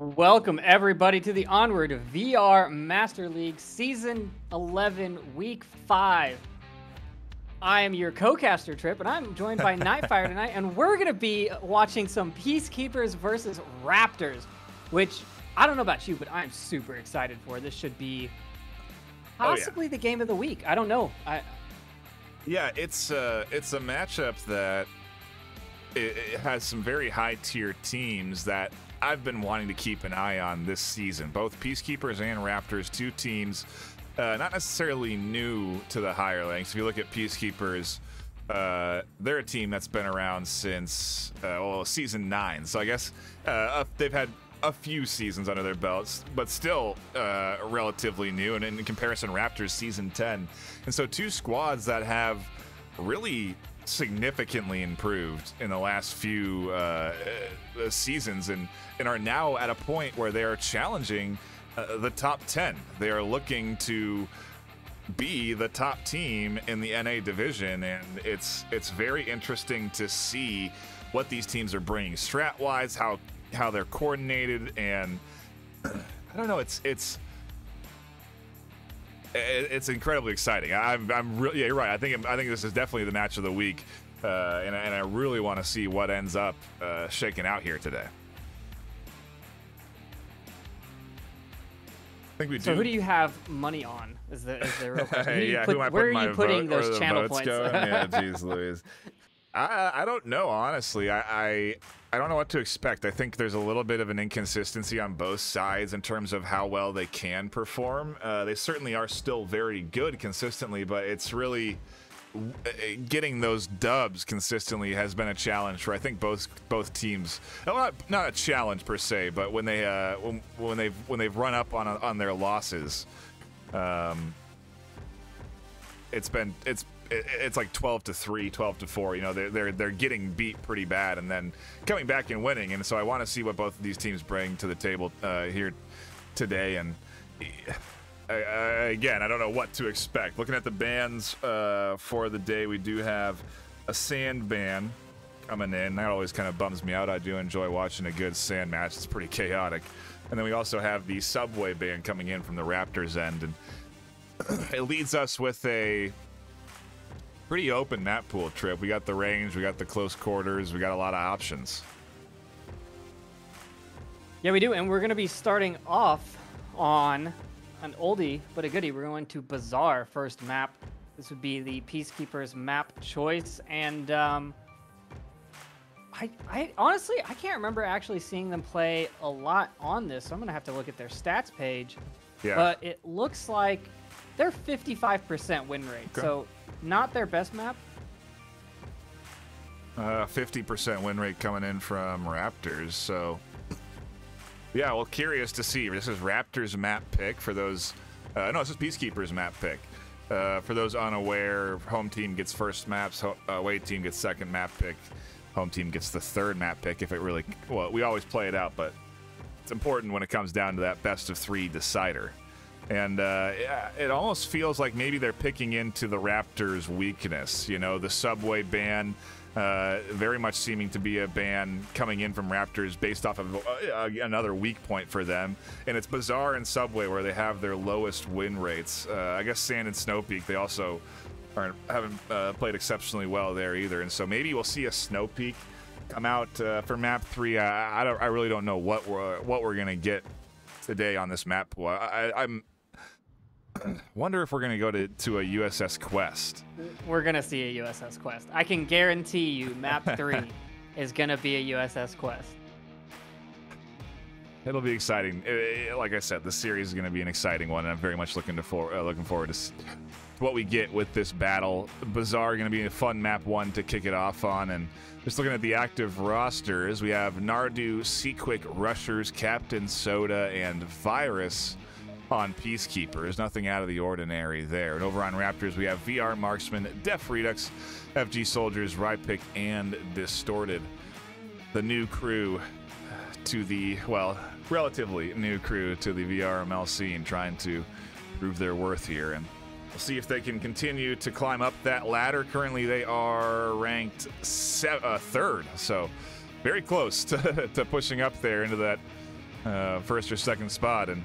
Welcome everybody to the Onward VR Master League Season 11 Week 5. I am your co-caster Trip, and I'm joined by NightFiree tonight, and we're going to be watching some Peacekeepers versus Raptors, which I don't know about you, but I'm super excited for. This should be possibly the game of the week. I don't know. Yeah, it's a matchup that it has some very high-tier teams that I've been wanting to keep an eye on this season. Both Peacekeepers and Raptors, two teams not necessarily new to the higher ranks. If you look at Peacekeepers, they're a team that's been around since season 9. So I guess they've had a few seasons under their belts, but still relatively new. And in comparison, Raptors season 10. And so two squads that have really significantly improved in the last few seasons and are now at a point where they are challenging the top 10. They are looking to be the top team in the NA division, and it's very interesting to see what these teams are bringing strat-wise, how they're coordinated, and I don't know, it's incredibly exciting. I'm really, yeah, you're right. I think this is definitely the match of the week, and I really want to see what ends up shaking out here today. I think we do. So who do you have money on? Is the real question? Where are you putting those channel points? Yeah, jeez Louise. I don't know, honestly. I don't know what to expect. I think there's a little bit of an inconsistency on both sides in terms of how well they can perform. They certainly are still very good consistently, but it's really getting those dubs consistently has been a challenge for I think both teams. Not a challenge per se, but when they've run up on their losses, it's like 12-3, 12-4. You know, they're getting beat pretty bad and then coming back and winning. And so I want to see what both of these teams bring to the table here today. And again, I don't know what to expect. Looking at the bans for the day, we do have a sand ban coming in. That always kind of bums me out. I do enjoy watching a good sand match. It's pretty chaotic. And then we also have the subway ban coming in from the Raptors end, and it leads us with a pretty open map pool Trip. We got the range, we got the close quarters, we got a lot of options. Yeah, we do, and we're going to be starting off on an oldie but a goodie. We're going to Bazaar first map. This would be the Peacekeepers map choice, and I honestly, I can't remember actually seeing them play a lot on this, so I'm going to have to look at their stats page. Yeah. But it looks like they're 55% win rate, okay. So not their best map. 50% win rate coming in from Raptors, so yeah, well, curious to see. This is Raptors map pick for those. No, this is Peacekeepers map pick. For those unaware, home team gets first maps, away team gets second map pick, home team gets the third map pick. If it really, well, we always play it out, but it's important when it comes down to that best of 3 decider. And it almost feels like maybe they're picking into the Raptors' weakness. You know, the subway ban, very much seeming to be a ban coming in from Raptors based off of another weak point for them. And it's Bazaar and Subway where they have their lowest win rates. I guess Sand and Snow Peak, they also haven't played exceptionally well there either. And so maybe we'll see a Snow Peak come out for map 3. I really don't know what we're gonna get today on this map pool. I'm wonder if we're going to go to a USS Quest. We're going to see a USS Quest. I can guarantee you map 3 is going to be a USS Quest. It'll be exciting. Like I said, the series is going to be an exciting one, and I'm very much looking forward to what we get with this battle. Bazaar going to be a fun map 1 to kick it off on, and just looking at the active rosters, we have Nardu, Seaquick, Rushers, Captain Soda, and Virus on Peacekeepers. Nothing out of the ordinary there. And over on Raptors, we have VR Marksman, Def Redux, FG Soldiers, Rypick, and Distorted. The new crew to the, well, relatively new crew to the VRML scene, trying to prove their worth here. And we'll see if they can continue to climb up that ladder. Currently, they are ranked 3rd, so very close to pushing up there into that first or second spot, and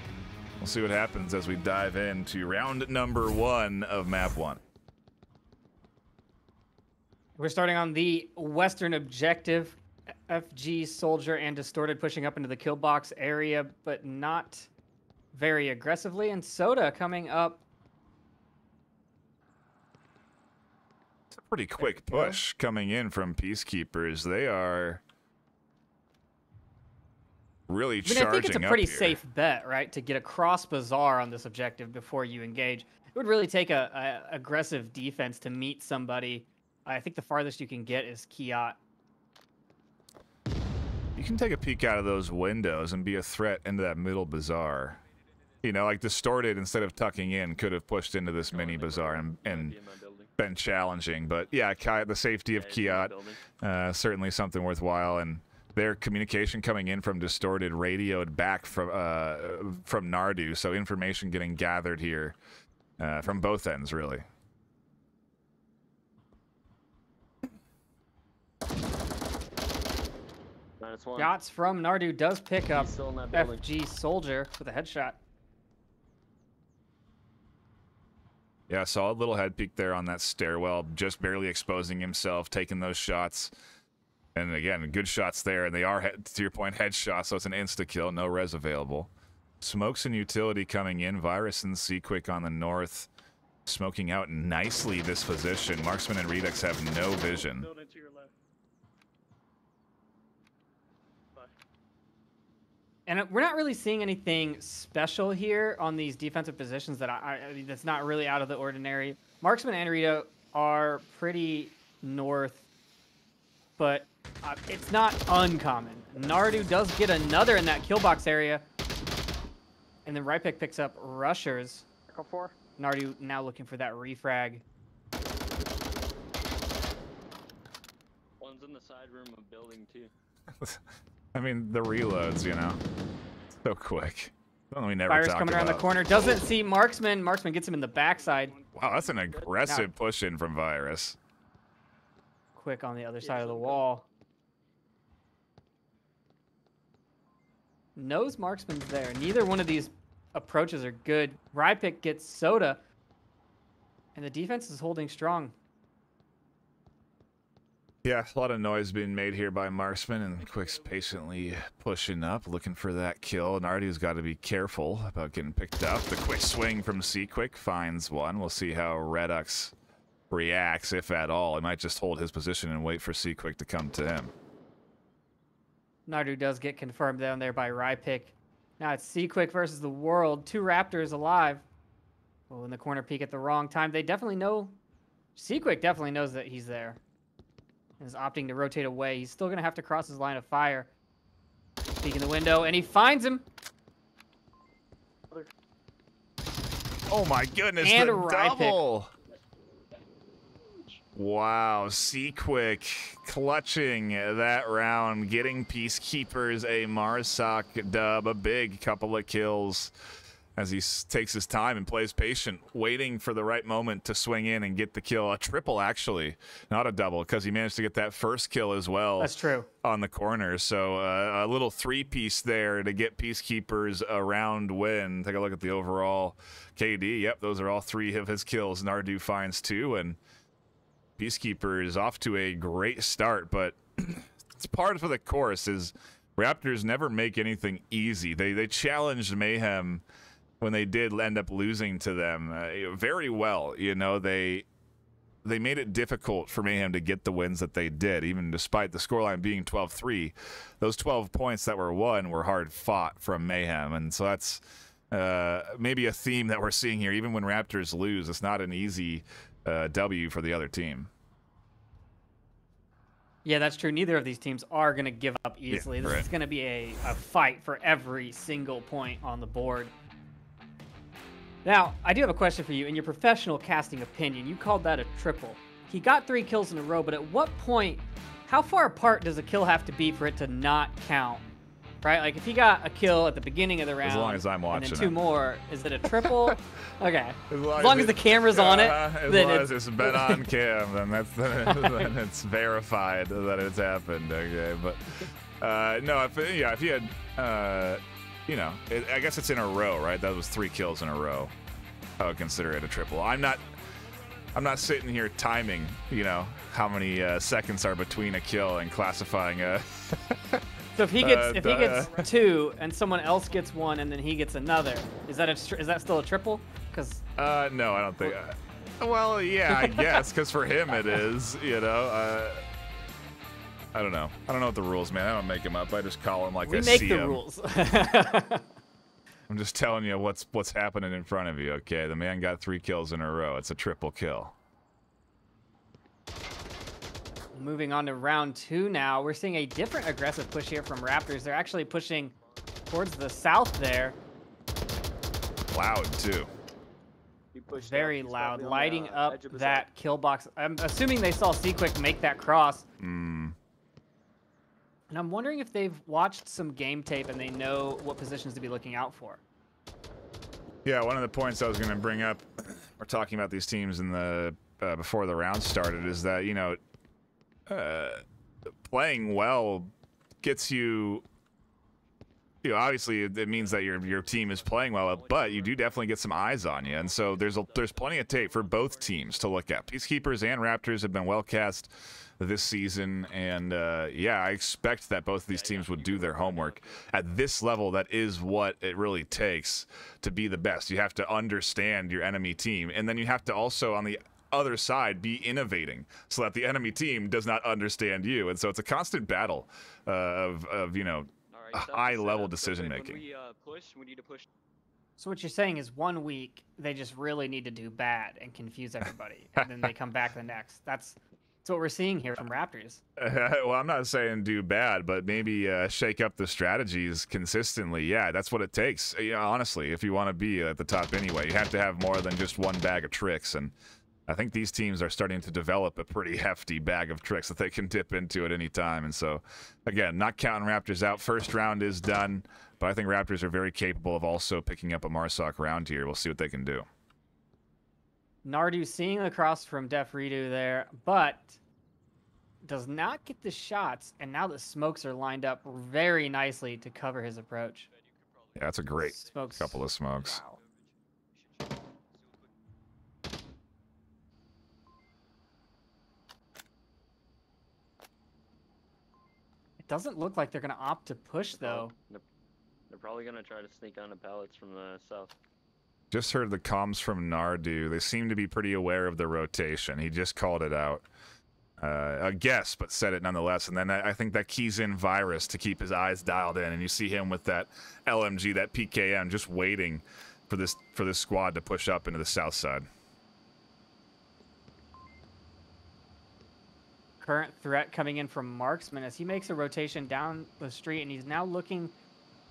we'll see what happens as we dive into round number 1 of map 1. We're starting on the western objective. FG, Soldier, and Distorted pushing up into the kill box area, but not very aggressively. And Soda coming up. It's a pretty quick push coming in from Peacekeepers. They are really charging up. I think it's a pretty here. safe bet, right, to get across Bazaar on this objective before you engage. It would really take a aggressive defense to meet somebody. I think the farthest you can get is Kiat. You can take a peek out of those windows and be a threat into that middle Bazaar. You know, like Distorted, instead of tucking in, could have pushed into this mini Bazaar and been challenging. But yeah, the safety of Kiat, certainly something worthwhile. And their communication coming in from Distorted radioed back from Nardu, so information getting gathered here from both ends, really. Shots from Nardu does pick up FG Soldier with a headshot. Yeah, solid little head peek there on that stairwell, just barely exposing himself, taking those shots. And again, good shots there, and they are, to your point, headshots, so it's an insta-kill, no res available. Smokes and utility coming in, Virus and Seaquick on the north, smoking out nicely this position. Marksman and Redux have no vision. And we're not really seeing anything special here on these defensive positions that I mean, that's not really out of the ordinary. Marksman and Rito are pretty north, but it's not uncommon. Nardu does get another in that kill box area, and then Rypick picks up rushers. Nardu now looking for that refrag. One's in the side room of building too. I mean, the reloads, you know, so quick. Something we never Virus talk coming around the about. corner, doesn't see Marksman. Marksman gets him in the backside. Wow, that's an aggressive push in from Virus. Quick on the other side of the wall. Knows Marksman's there. Neither one of these approaches are good. Rypick gets Soda, and the defense is holding strong. Yeah, a lot of noise being made here by Marksman, and Quick's patiently pushing up, looking for that kill. Nardu's got to be careful about getting picked up. The quick swing from Seaquick finds one. We'll see how Redux reacts, if at all. He might just hold his position and wait for Seaquick to come to him. Nardu does get confirmed down there by Rypick. Now it's Seaquick versus the world. 2 Raptors alive. Oh, in the corner peek at the wrong time. They definitely know. Seaquick definitely knows that he's there. And is opting to rotate away. He's still going to have to cross his line of fire. Peek in the window, and he finds him. Oh my goodness, and the Rypick. double! Wow, Seaquick clutching that round, getting Peacekeepers a Marsoc dub, a big couple of kills as he takes his time and plays patient, waiting for the right moment to swing in and get the kill. A triple, actually, not a double, because he managed to get that first kill as well. That's true. On the corner, so a little 3-piece there to get Peacekeepers a round win. Take a look at the overall KD. Yep, those are all 3 of his kills. Nardu finds 2, and Peacekeepers off to a great start, but it's part of the course is Raptors never make anything easy. They challenged Mayhem when they did end up losing to them very well. You know, they made it difficult for Mayhem to get the wins that they did, even despite the scoreline being 12-3. Those 12 points that were won were hard fought from Mayhem, and so that's maybe a theme that we're seeing here. Even when Raptors lose, it's not an easy W for the other team. Yeah, that's true. Neither of these teams are going to give up easily. Yeah, this is going to be a fight for every single point on the board. Now, I do have a question for you. In your professional casting opinion, you called that a triple. He got 3 kills in a row, but at what point, how far apart does a kill have to be for it to not count? Right? Like, if he got a kill at the beginning of the round, as long as I'm watching, and then 2 more, is it a triple? Okay. As long as the camera's on it, as then long as it's been on cam, then then it's verified that it's happened. Okay, but no, if you had you know, I guess it's in a row, right? That was 3 kills in a row. I would consider it a triple. I'm not sitting here timing, you know, how many seconds are between a kill and classifying a. So if he gets 2 and someone else gets 1 and then he gets another, is that still a triple? Because no, I don't think. Well, yeah, I guess, because for him it is, you know. I don't know. I don't know what the rules, man. I don't make them up. I just call them like I see them. We make the rules. I'm just telling you what's happening in front of you, okay? The man got 3 kills in a row. It's a triple kill. Moving on to round 2 now. We're seeing a different aggressive push here from Raptors. They're actually pushing towards the south there. Loud, too. Very loud, lighting up that kill box. I'm assuming they saw Seaquick make that cross. And I'm wondering if they've watched some game tape and they know what positions to be looking out for. Yeah, one of the points I was going to bring up, we're talking about these teams in the before the round started, is that, you know, playing well gets you, you know, obviously it means that your team is playing well, but you do definitely get some eyes on you. And so there's plenty of tape for both teams to look at. Peacekeepers and Raptors have been well cast this season, and yeah, I expect that both of these teams would do their homework. At this level, that is what it really takes to be the best. You have to understand your enemy team, and then you have to also, on the other side, be innovating so that the enemy team does not understand you. And so it's a constant battle of you know, high-level decision-making. We need to push. So what you're saying is 1 week, they just really need to do bad and confuse everybody, and then they come back the next. That's what we're seeing here from Raptors. Well, I'm not saying do bad, but maybe shake up the strategies consistently. Yeah, that's what it takes. You know, honestly, if you want to be at the top anyway, you have to have more than just one bag of tricks. And I think these teams are starting to develop a pretty hefty bag of tricks that they can dip into at any time. And so, again, not counting Raptors out. First round is done, but I think Raptors are very capable of also picking up a Marsoc round here. We'll see what they can do. Nardu seeing across from Def Redo there, but does not get the shots, and now the smokes are lined up very nicely to cover his approach. Yeah, that's a great couple of smokes. Wow. It doesn't look like they're going to opt to push, though. They're probably going to try to sneak onto pallets from the south. Just heard the comms from Nardu. They seem to be pretty aware of the rotation. He just called it out. A guess, but said it nonetheless. And then I think that keys in Virus to keep his eyes dialed in. And you see him with that LMG, that PKM, just waiting for this squad to push up into the south side. Current threat coming in from Marksman as he makes a rotation down the street, and he's now looking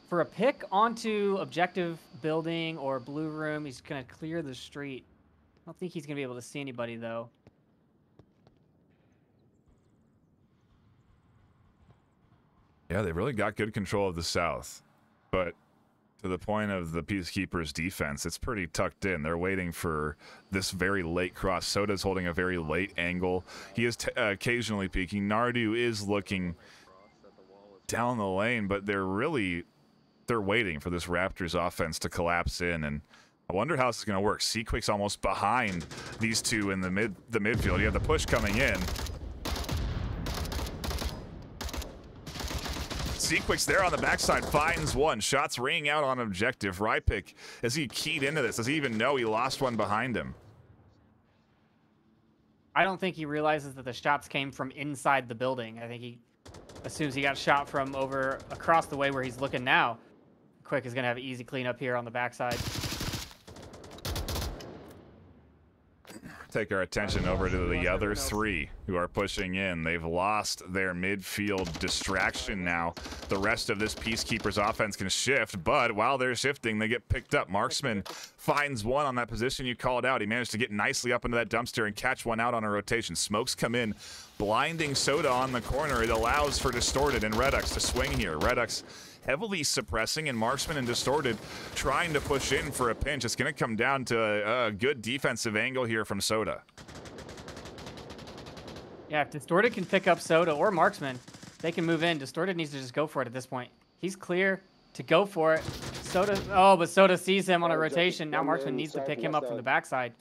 for a pick onto objective building or blue room. He's going to clear the street. I don't think he's going to be able to see anybody, though. Yeah, they really got good control of the south. But to the point of the Peacekeepers' defense, it's pretty tucked in. They're waiting for this very late cross. Soda's holding a very late angle. He is occasionally peeking. Nardu is looking down the lane, but they're waiting for this Raptors offense to collapse in, and I wonder how this is going to work. Seaquick's almost behind these two in the midfield. You have the push coming in. Seaquick's there on the backside, finds one. Shots ringing out on objective. Rypick, is he keyed into this? Does he even know he lost one behind him? I don't think he realizes that the shots came from inside the building. I think he assumes he got shot from over across the way where he's looking now. Quick is going to have an easy cleanup here on the backside. Take our attention over to the other three who are pushing in. They've lost their midfield distraction now. The rest of this Peacekeepers offense can shift, but while they're shifting, they get picked up. Marksman finds one on that position you called out. He managed to get nicely up into that dumpster and catch one out on a rotation. Smokes come in, blinding Soda on the corner. It allows for Distorted and Redux to swing here. Redux heavily suppressing, and Marksman and Distorted trying to push in for a pinch. It's going to come down to a good defensive angle here from Soda. Yeah, if Distorted can pick up Soda or Marksman, they can move in. Distorted needs to just go for it at this point. He's clear. to go for it. Soda, oh, but Soda sees him on a rotation. Now Marksman needs to pick him up from the backside.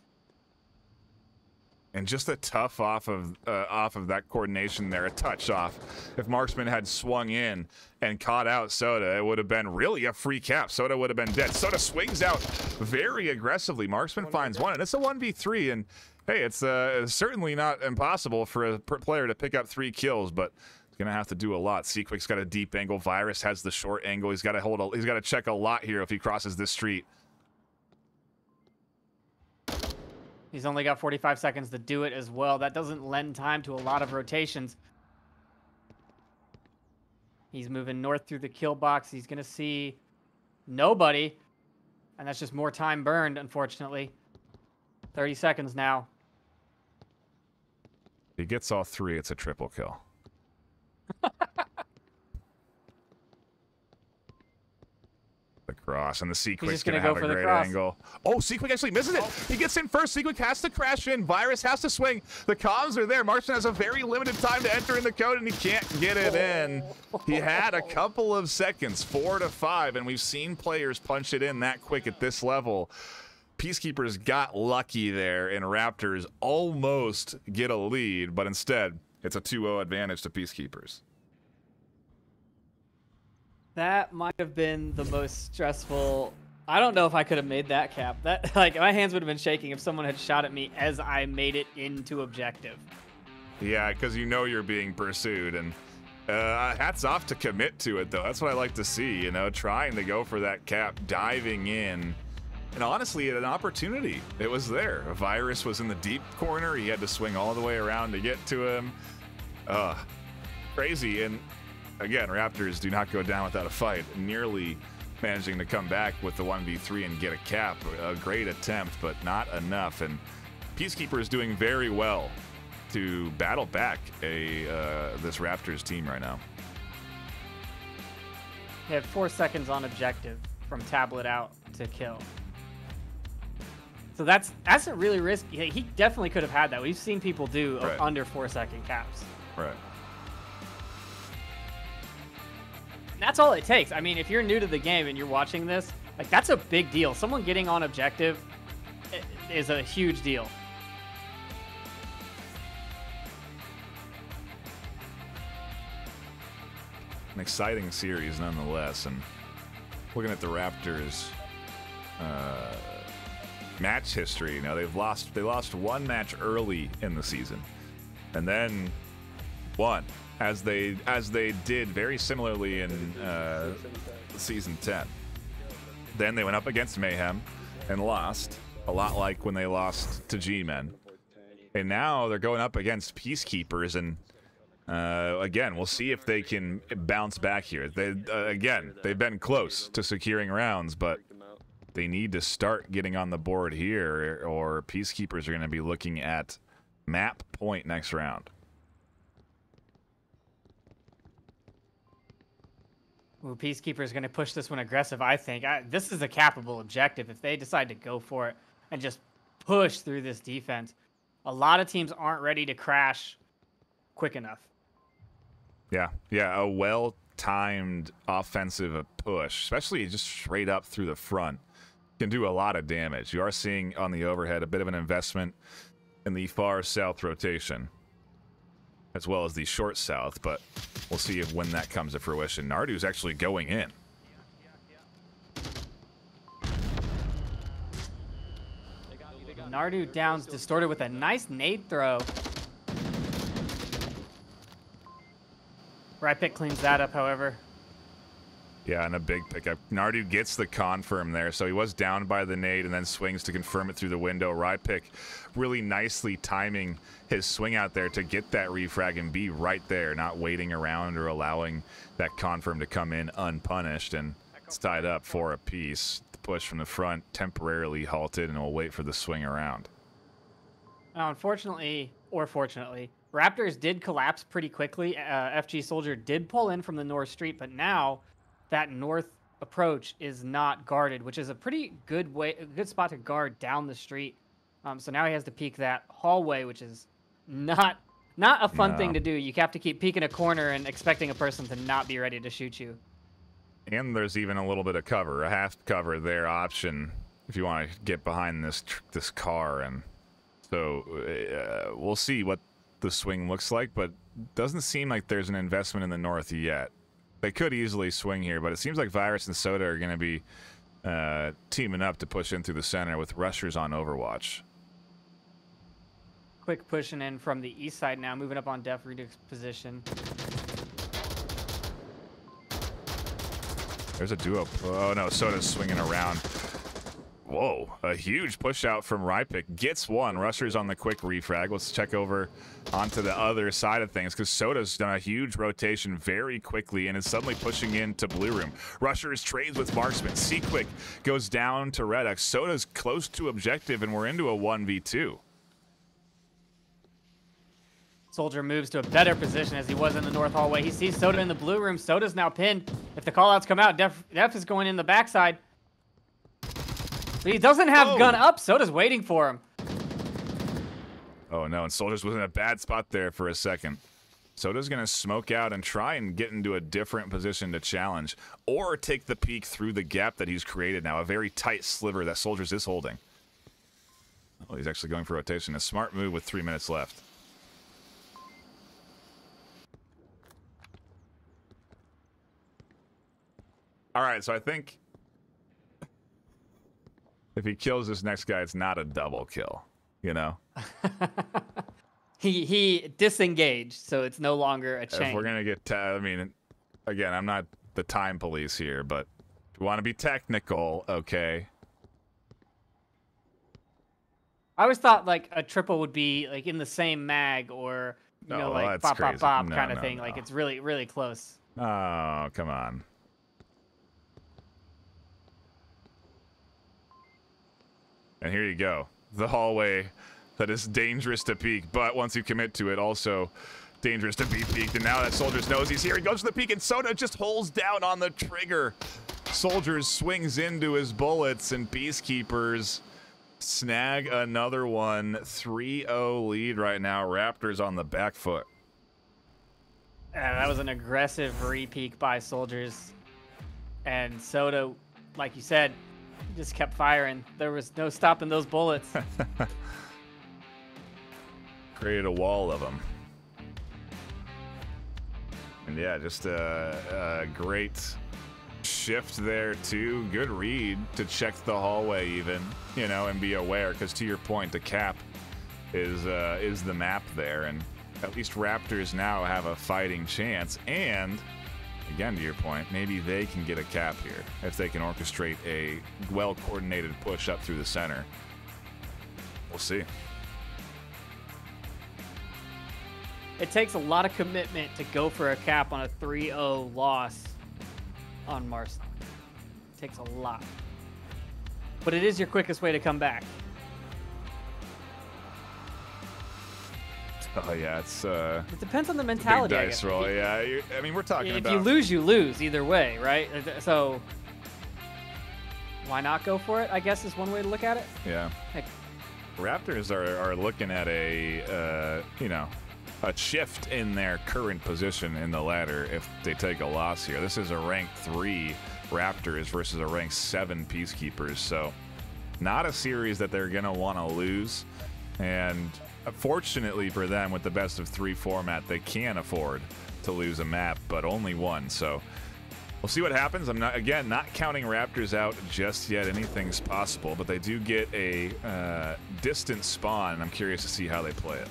And just a tough off of that coordination there, a touch off. If Marksman had swung in and caught out Soda, it would have been really a free cap. Soda would have been dead. Soda swings out very aggressively. Marksman finds one, and it's a 1v3. And hey, it's certainly not impossible for a player to pick up 3 kills, but he's gonna have to do a lot. Sequick's got a deep angle. Virus has the short angle. He's got to check a lot here if he crosses this street. He's only got 45 seconds to do it as well. That doesn't lend time to a lot of rotations. He's moving north through the kill box. He's going to see nobody. And that's just more time burned, unfortunately. 30 seconds now. If he gets all 3, it's a triple kill. The cross, and the Sequick's gonna have a great angle. Oh, Sequick actually misses it. He gets in first. Sequick has to crash in. Virus has to swing. The comms are there. Marksman has a very limited time to enter in the code, and he can't get it in. He had a couple of seconds, 4 to 5, and we've seen players punch it in that quick at this level. Peacekeepers got lucky there, and Raptors almost get a lead, but instead, it's a 2-0 advantage to Peacekeepers. That might have been the most stressful. I don't know if I could have made that cap. That, like, my hands would have been shaking if someone had shot at me as I made it into objective. Yeah, because you know you're being pursued, and hats off to commit to it, though. That's what I like to see, you know, trying to go for that cap, diving in. And honestly, an opportunity. It was there. A Virus was in the deep corner. He had to swing all the way around to get to him. Crazy. And again, Raptors do not go down without a fight. Nearly managing to come back with the 1v3 and get a cap. A great attempt, but not enough. And Peacekeepers doing very well to battle back this Raptors team right now. They have 4 seconds on objective from tablet out to kill. So that's a really risky. He definitely could have had that. We've seen people do under 4-second caps. Right. That's all it takes. I mean, if you're new to the game and you're watching this, like, that's a big deal. Someone getting on objective is a huge deal. An exciting series nonetheless. And looking at the Raptors match history, you know, they lost 1 match early in the season, and then won as they did very similarly in season 10. Then they went up against Mayhem and lost, a lot like when they lost to G-Men. And now they're going up against Peacekeepers, and again, we'll see if they can bounce back here. They've been close to securing rounds, but they need to start getting on the board here, or Peacekeepers are going to be looking at map point next round. Ooh, Peacekeepers going to push this one aggressive, I think. This is a capable objective if they decide to go for it and just push through this defense. A lot of teams aren't ready to crash quick enough. Yeah, a well-timed offensive push, especially just straight up through the front, can do a lot of damage. You are seeing on the overhead a bit of an investment in the far south rotation, as well as the short south, but we'll see when that comes to fruition. Nardu's actually going in. Nardu downs Distorted with a nice nade throw. Right-Pick cleans that up, however. Yeah, and a big pickup. Nardu gets the confirm there, so he was down by the nade and then swings to confirm it through the window. Right-Pick really nicely timing his swing out there to get that refrag and be right there, not waiting around or allowing that confirm to come in unpunished. And it's tied up 4 apiece. The push from the front temporarily halted, and we'll wait for the swing around. Now, unfortunately, or fortunately, Raptors did collapse pretty quickly. FG Soldier did pull in from the north street, but now that north approach is not guarded, which is a pretty good spot to guard down the street. So now he has to peek that hallway, which is not a fun thing to do. You have to keep peeking a corner and expecting a person to not be ready to shoot you. And there's even a little bit of cover, a half cover there option if you want to get behind this car. And so we'll see what the swing looks like, but doesn't seem like there's an investment in the north yet. They could easily swing here, but it seems like Virus and Soda are going to be teaming up to push in through the center with rushers on Overwatch. Quick pushing in from the east side now, moving up on Def Redux position. There's a duo. Oh no, Soda's swinging around. Whoa, a huge push out from Rypick. Gets one. Rushers on the quick refrag. Let's check over onto the other side of things because Soda's done a huge rotation very quickly and is suddenly pushing into Blue Room. Rushers trades with Marksman. C-Quick goes down to Redux. Soda's close to objective and we're into a 1v2. Soldier moves to a better position as he was in the north hallway. He sees Soda in the Blue Room. Soda's now pinned. If the callouts come out, Def is going in the backside. But he doesn't have gun up. Soda's waiting for him. Oh no, and Soldiers was in a bad spot there for a second. Soda's going to smoke out and try and get into a different position to challenge or take the peek through the gap that he's created now. A very tight sliver that Soldiers is holding. Oh, he's actually going for rotation. A smart move with 3 minutes left. All right, so I think if he kills this next guy, it's not a double kill, you know? He disengaged, so it's no longer a chain. If we're going to get, I mean, again, I'm not the time police here, but if you want to be technical, okay. I always thought like a triple would be like in the same mag or, you know, like bop, bop, bop kind of thing. Like it's really, really close. Oh, come on. And here you go. The hallway that is dangerous to peek, but once you commit to it, also dangerous to be peeked. And now that Soldiers knows he's here, he goes to the peek, and Soda just holds down on the trigger. Soldiers swings into his bullets, and Peacekeepers snag another one. 3-0 lead right now. Raptors on the back foot. That was an aggressive re-peek by Soldiers. And Soda, like you said, just kept firing. There was no stopping those bullets. Created a wall of them. And yeah, just a great shift there too. Good read to check the hallway even, you know, and be aware, because to your point, the cap is the map there, and at least Raptors now have a fighting chance. And again, to your point, maybe they can get a cap here if they can orchestrate a well-coordinated push up through the center. We'll see. It takes a lot of commitment to go for a cap on a 3-0 loss on Mars. It takes a lot. But it is your quickest way to come back. Oh yeah, it's it depends on the mentality. Big dice roll. Yeah, I mean, we're talking about. If you lose either way, right? So why not go for it? I guess is one way to look at it. Yeah. Heck. Raptors are looking at a you know, a shift in their current position in the ladder if they take a loss here. This is a ranked 3 Raptors versus a ranked 7 Peacekeepers, so not a series that they're gonna want to lose. And fortunately for them, with the best of 3 format, they can afford to lose a map, but only one. So we'll see what happens. I'm not counting Raptors out just yet. Anything's possible, but they do get a distant spawn, and I'm curious to see how they play it.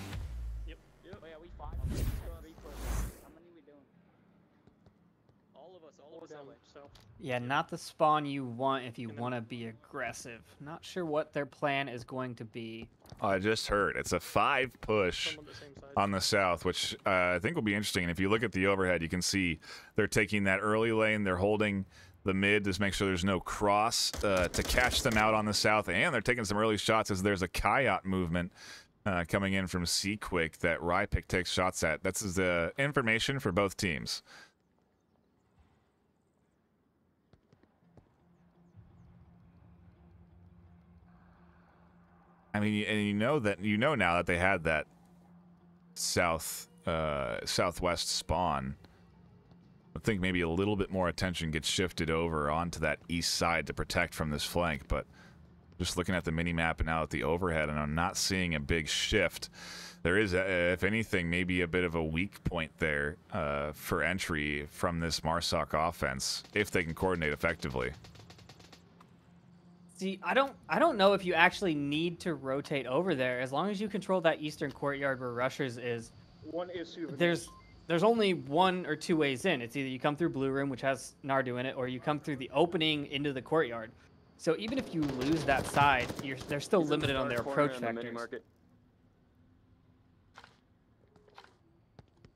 Yep. Oh, yeah, we fought. How many we doing? All of us have it, so. Yeah, not the spawn you want if you want to be aggressive. Not sure what their plan is going to be. I just heard it's a 5 push on the south, which I think will be interesting. And if you look at the overhead, you can see they're taking that early lane. They're holding the mid to make sure there's no cross to catch them out on the south. And they're taking some early shots as there's a coyote movement coming in from C-Quick that Rypick takes shots at. That's the information for both teams. I mean, and you know now that they had that southwest spawn. I think maybe a little bit more attention gets shifted over onto that east side to protect from this flank, but just looking at the mini-map and now at the overhead, and I'm not seeing a big shift. There is, if anything, maybe a bit of a weak point there for entry from this Marsoc offense, if they can coordinate effectively. See, I don't know if you actually need to rotate over there. As long as you control that eastern courtyard where Rushers is, One issue. there's only one or two ways in. It's either you come through Blue Room, which has Nardu in it, or you come through the opening into the courtyard. So even if you lose that side, they're still limited on their approach vectors.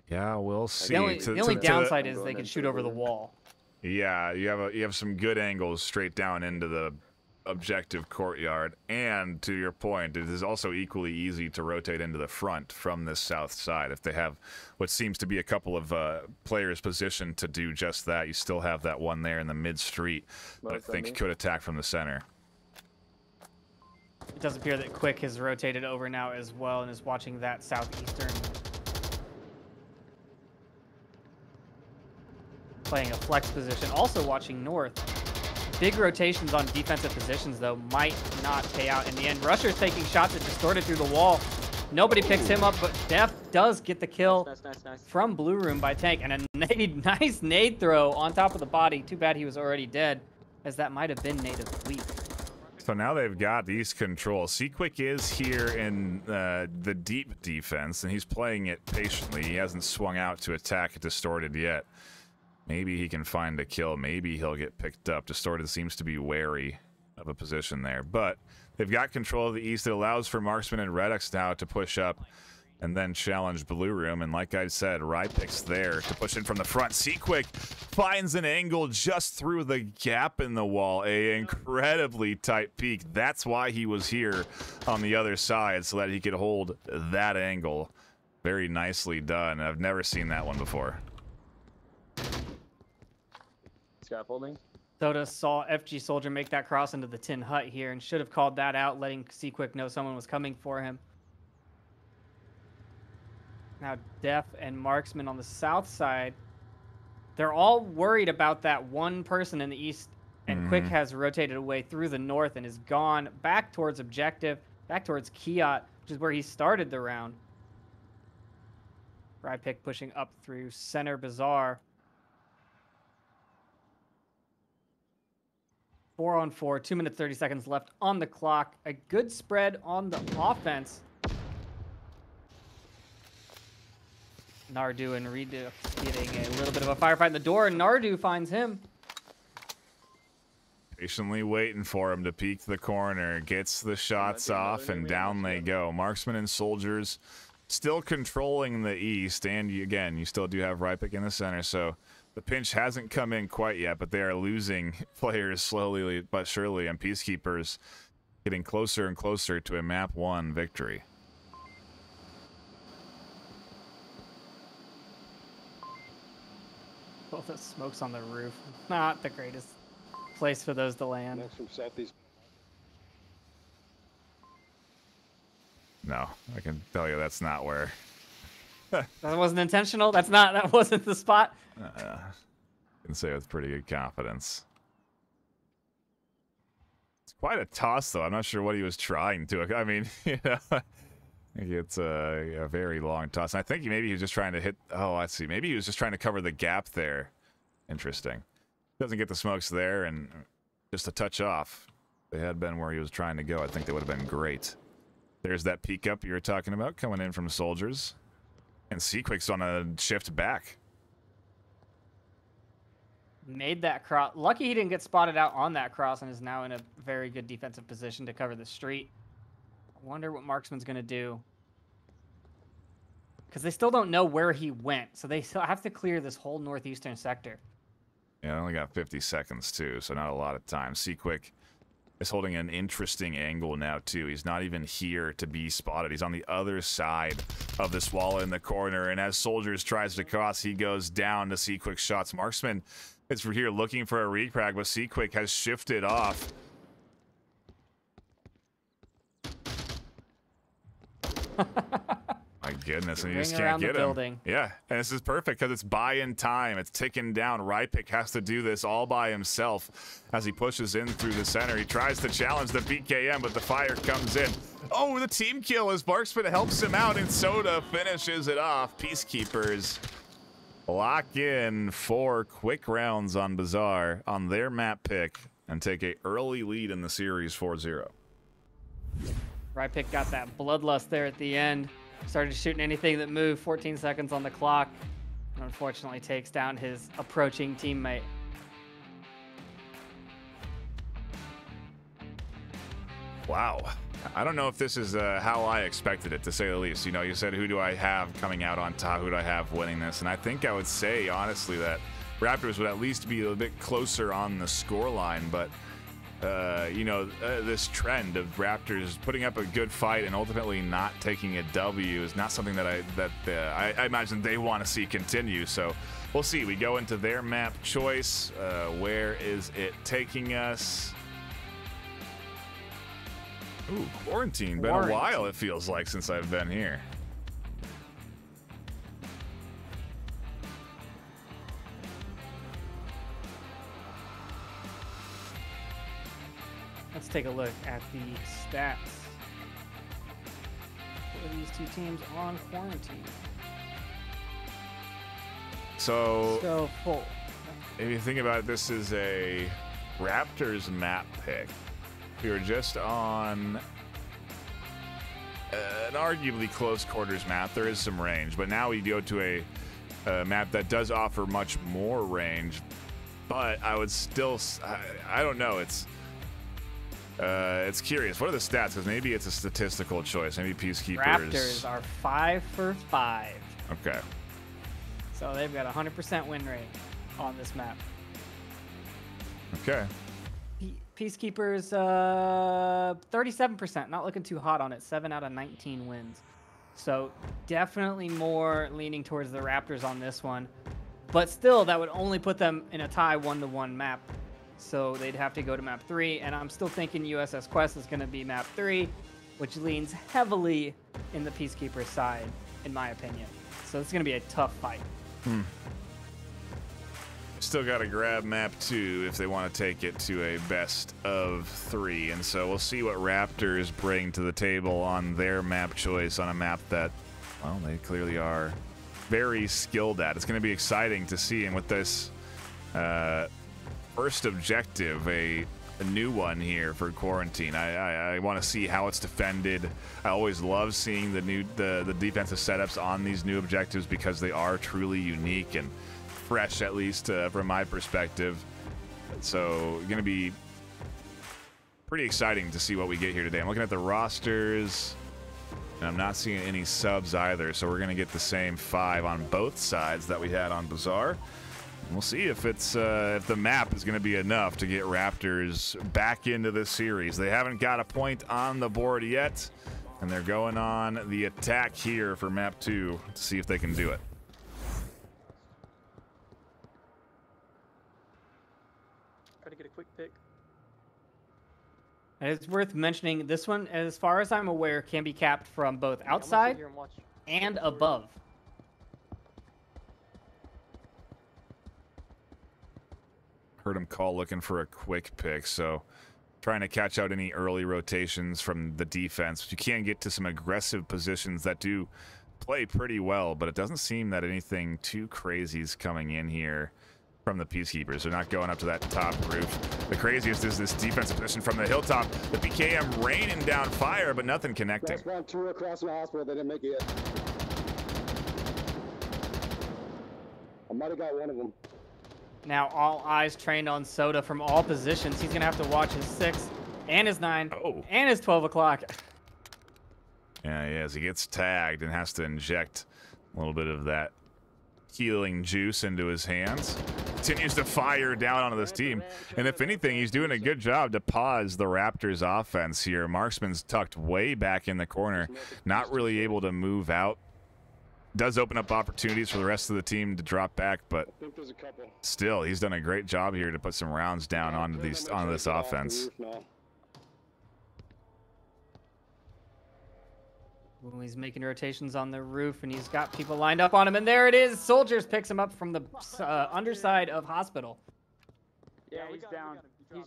Yeah, we'll see. The only downside is they can shoot over the wall. Yeah, you have some good angles straight down into the objective courtyard, and to your point, it is also equally easy to rotate into the front from this south side. If they have what seems to be a couple of players positioned to do just that, you still have that one there in the mid street that I think could attack from the center. It does appear that Quick has rotated over now as well and is watching that southeastern, playing a flex position, also watching north. Big rotations on defensive positions, though, might not pay out in the end. Rusher's taking shots that distorted through the wall. Nobody picks him up, but Def does get the kill from Blue Room by Tank. And a nice nade throw on top of the body. Too bad he was already dead, as that might have been nade of the week. So now they've got East control. Seaquick is here in the deep defense, and he's playing it patiently. He hasn't swung out to attack Distorted yet. Maybe he can find a kill. Maybe he'll get picked up. Distorted seems to be wary of a position there. But they've got control of the East. It allows for Marksman and Redux now to push up and then challenge Blue Room. And like I said, Rypik's there to push in from the front. Seaquick finds an angle just through the gap in the wall. A incredibly tight peak. That's why he was here on the other side, so that he could hold that angle. Very nicely done. I've never seen that one before. Scaffolding. Soda saw FG Soldier make that cross into the tin hut here and should have called that out, letting Seaquick know someone was coming for him. Now Def and Marksman on the south side. They're all worried about that one person in the east, and Quick has rotated away through the north and is gone back towards objective, back towards Kiat, which is where he started the round. Rypik pushing up through center bazaar. 4-on-4, 2 minutes 30 seconds left on the clock. A good spread on the offense. Nardu and Redux getting a little bit of a firefight in the door, and Nardu finds him. Patiently waiting for him to peek the corner, gets the shots off, and down they go. Marksman and Soldiers still controlling the east, and again, you still do have Rypik in the center, so the pinch hasn't come in quite yet, but they are losing players slowly but surely, and Peacekeepers getting closer and closer to a map 1 victory. Well, the smoke's on the roof. Not the greatest place for those to land. Next from southeast. No, I can tell you that's not where. That wasn't intentional. That wasn't the spot. I can say with pretty good confidence. It's quite a toss, though. I'm not sure what he was trying to. I mean, you know, it's a very long toss. And I think maybe he was just trying to hit. Oh, I see. Maybe he was just trying to cover the gap there. Interesting. Doesn't get the smokes there, and just a touch off. If they had been where he was trying to go, I think they would have been great. There's that peek up you were talking about coming in from Soldiers. And Seaquick's on a shift back. Made that cross. Lucky he didn't get spotted out on that cross and is now in a very good defensive position to cover the street. I wonder what Marksman's going to do. Because they still don't know where he went. So they still have to clear this whole northeastern sector. Yeah, I only got 50 seconds, too, so not a lot of time. Seaquick is holding an interesting angle now, too. He's not even here to be spotted. He's on the other side of this wall in the corner, and as Soldiers tries to cross, he goes down to Seaquick's shots. Marksman is here looking for a recrack, but Seaquick has shifted off. My goodness, and you just Ring can't around the get him. building. Yeah, and this is perfect because it's buy-in time. It's ticking down. Rypick has to do this all by himself as he pushes in through the center. He tries to challenge the PKM, but the fire comes in. Oh, the team kill as Marksman helps him out, and Soda finishes it off. Peacekeepers lock in 4 quick rounds on Bazaar on their map pick and take a early lead in the series 4-0. Rypick got that bloodlust there at the end. Started shooting anything that moved. 14 seconds on the clock. And unfortunately takes down his approaching teammate. Wow. I don't know if this is how I expected it, to say the least. You know, you said, who do I have coming out on top? Who do I have winning this? And I think I would say, honestly, that Raptors would at least be a bit closer on the scoreline. But, you know, this trend of Raptors putting up a good fight and ultimately not taking a W is not something that I imagine they want to see continue. So we'll see. We go into their map choice. Where is it taking us? Ooh, quarantine. Been a while, it feels like, since I've been here. Let's take a look at the stats for these two teams on quarantine. So full. If you think about it, this is a Raptors map pick. We were just on an arguably close quarters map. There is some range, but now we go to a map that does offer much more range. But I would still, I don't know. It's curious. What are the stats? Because maybe it's a statistical choice. Maybe Peacekeepers. Raptors are 5 for 5. Okay. So they've got a 100% win rate on this map. Okay. Peacekeepers, 37%. Not looking too hot on it. 7 out of 19 wins. So definitely more leaning towards the Raptors on this one. But still, that would only put them in a tie 1-1 map. So they'd have to go to map 3. And I'm still thinking USS Quest is going to be map 3, which leans heavily in the Peacekeepers side, in my opinion. So it's going to be a tough fight. Still got to grab map 2 if they want to take it to a best of 3. And so we'll see what Raptors bring to the table on their map choice on a map that, well, they clearly are very skilled at. It's going to be exciting to see. And with this first objective, a new one here for quarantine, I want to see how it's defended. I always love seeing the defensive setups on these new objectives because they are truly unique and fresh, at least from my perspective. So going to be pretty exciting to see what we get here today. I'm looking at the rosters, and I'm not seeing any subs either. So we're going to get the same 5 on both sides that we had on Bazaar. And we'll see if it's if the map is going to be enough to get Raptors back into this series. They haven't got a point on the board yet, and they're going on the attack here for map 2 to see if they can do it. Try to get a quick pick. And it's worth mentioning, this one, as far as I'm aware, can be capped from both outside and above. Heard him call looking for a quick pick, so trying to catch out any early rotations from the defense. You can get to some aggressive positions that do play pretty well, but it doesn't seem that anything too crazy is coming in here from the Peacekeepers. They're not going up to that top roof. The craziest is this defensive position from the hilltop. The PKM raining down fire, but nothing connecting. That's 2 across the hospital. They didn't make it yet. I might have got one of them. Now all eyes trained on Soda from all positions. He's going to have to watch his 6 and his 9 and his 12 o'clock. Yeah, he is. He gets tagged and has to inject a little bit of that healing juice into his hands. Continues to fire down onto this team. And if anything, he's doing a good job to pause the Raptors offense here. Marksman's tucked way back in the corner, not really able to move out. Does open up opportunities for the rest of the team to drop back, but still, he's done a great job here to put some rounds down onto this offense. Ooh, he's making rotations on the roof, and he's got people lined up on him, and there it is. Soldiers picks him up from the underside of hospital. Yeah, he's down.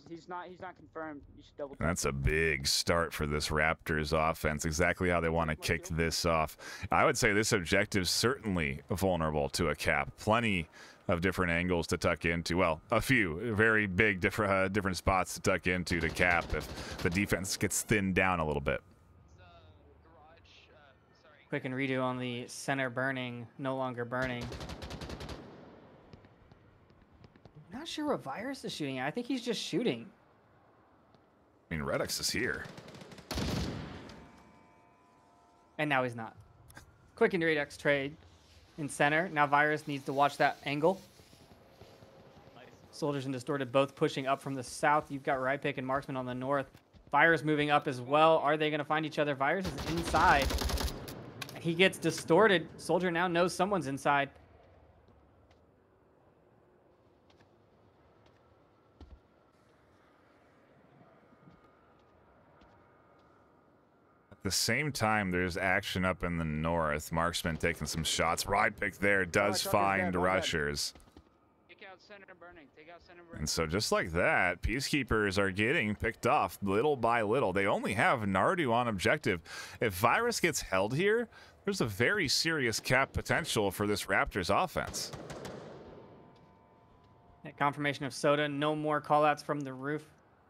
He's not confirmed. You should double check. That's a big start for this Raptors offense. Exactly how they want to kick this off. I would say this objective's certainly vulnerable to a cap. Plenty of different angles to tuck into. Well, a few very big different spots to tuck into to cap if the defense gets thinned down a little bit. Quick and redo on the center burning, no longer burning. Not sure what Virus is shooting at. I think he's just shooting. I mean, Redux is here. And now he's not. Quick and Redux trade in center. Now Virus needs to watch that angle. Soldiers and Distorted both pushing up from the south. You've got Rypick and Marksman on the north. Virus moving up as well. Are they going to find each other? Virus is inside. He gets distorted. Soldier now knows someone's inside. At the same time, there's action up in the north. Marksman taking some shots. Rypick there does find rushers. Take out center burning. Take out center burning. And so just like that, Peacekeepers are getting picked off little by little. They only have Nardu on objective. If Virus gets held here, there's a very serious cap potential for this Raptors offense. That confirmation of Soda. No more callouts from the roof.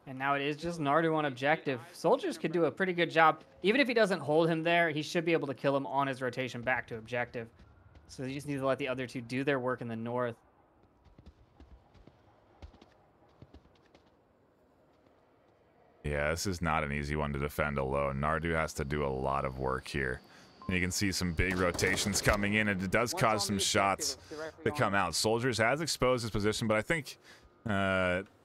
And now it is just Nardu on objective. Soldiers could do a pretty good job. Even if he doesn't hold him there, he should be able to kill him on his rotation back to objective. So they just need to let the other two do their work in the north. Yeah, this is not an easy one to defend alone. Nardu has to do a lot of work here. And you can see some big rotations coming in, and it does cause some shots to come out. Soldiers has exposed his position, but I think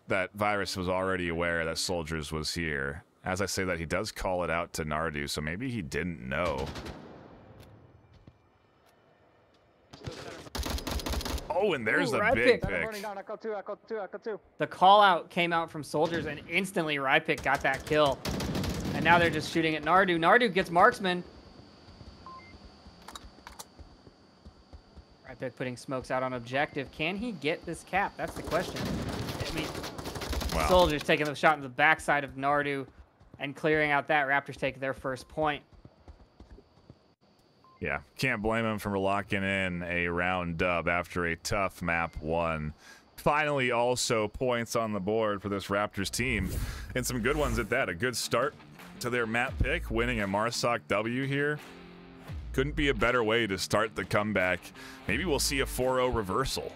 that Virus was already aware that Soldiers was here. As I say that, he does call it out to Nardu, so maybe he didn't know. Oh, and there's Ooh, a Rypick. big Burning pick. down. I got two. The call out came out from Soldiers, and instantly Rypick got that kill. And now they're just shooting at Nardu. Nardu gets Marksman. Rypick putting smokes out on objective. Can he get this cap? That's the question. I mean, Wow. Soldiers taking the shot in the backside of Nardu and clearing out that. Raptors take their first point. Yeah, can't blame him for locking in a round dub after a tough map one. Finally, also points on the board for this Raptors team, and some good ones at that. A good start to their map pick, winning a Marsoc W here. Couldn't be a better way to start the comeback. Maybe we'll see a 4-0 reversal.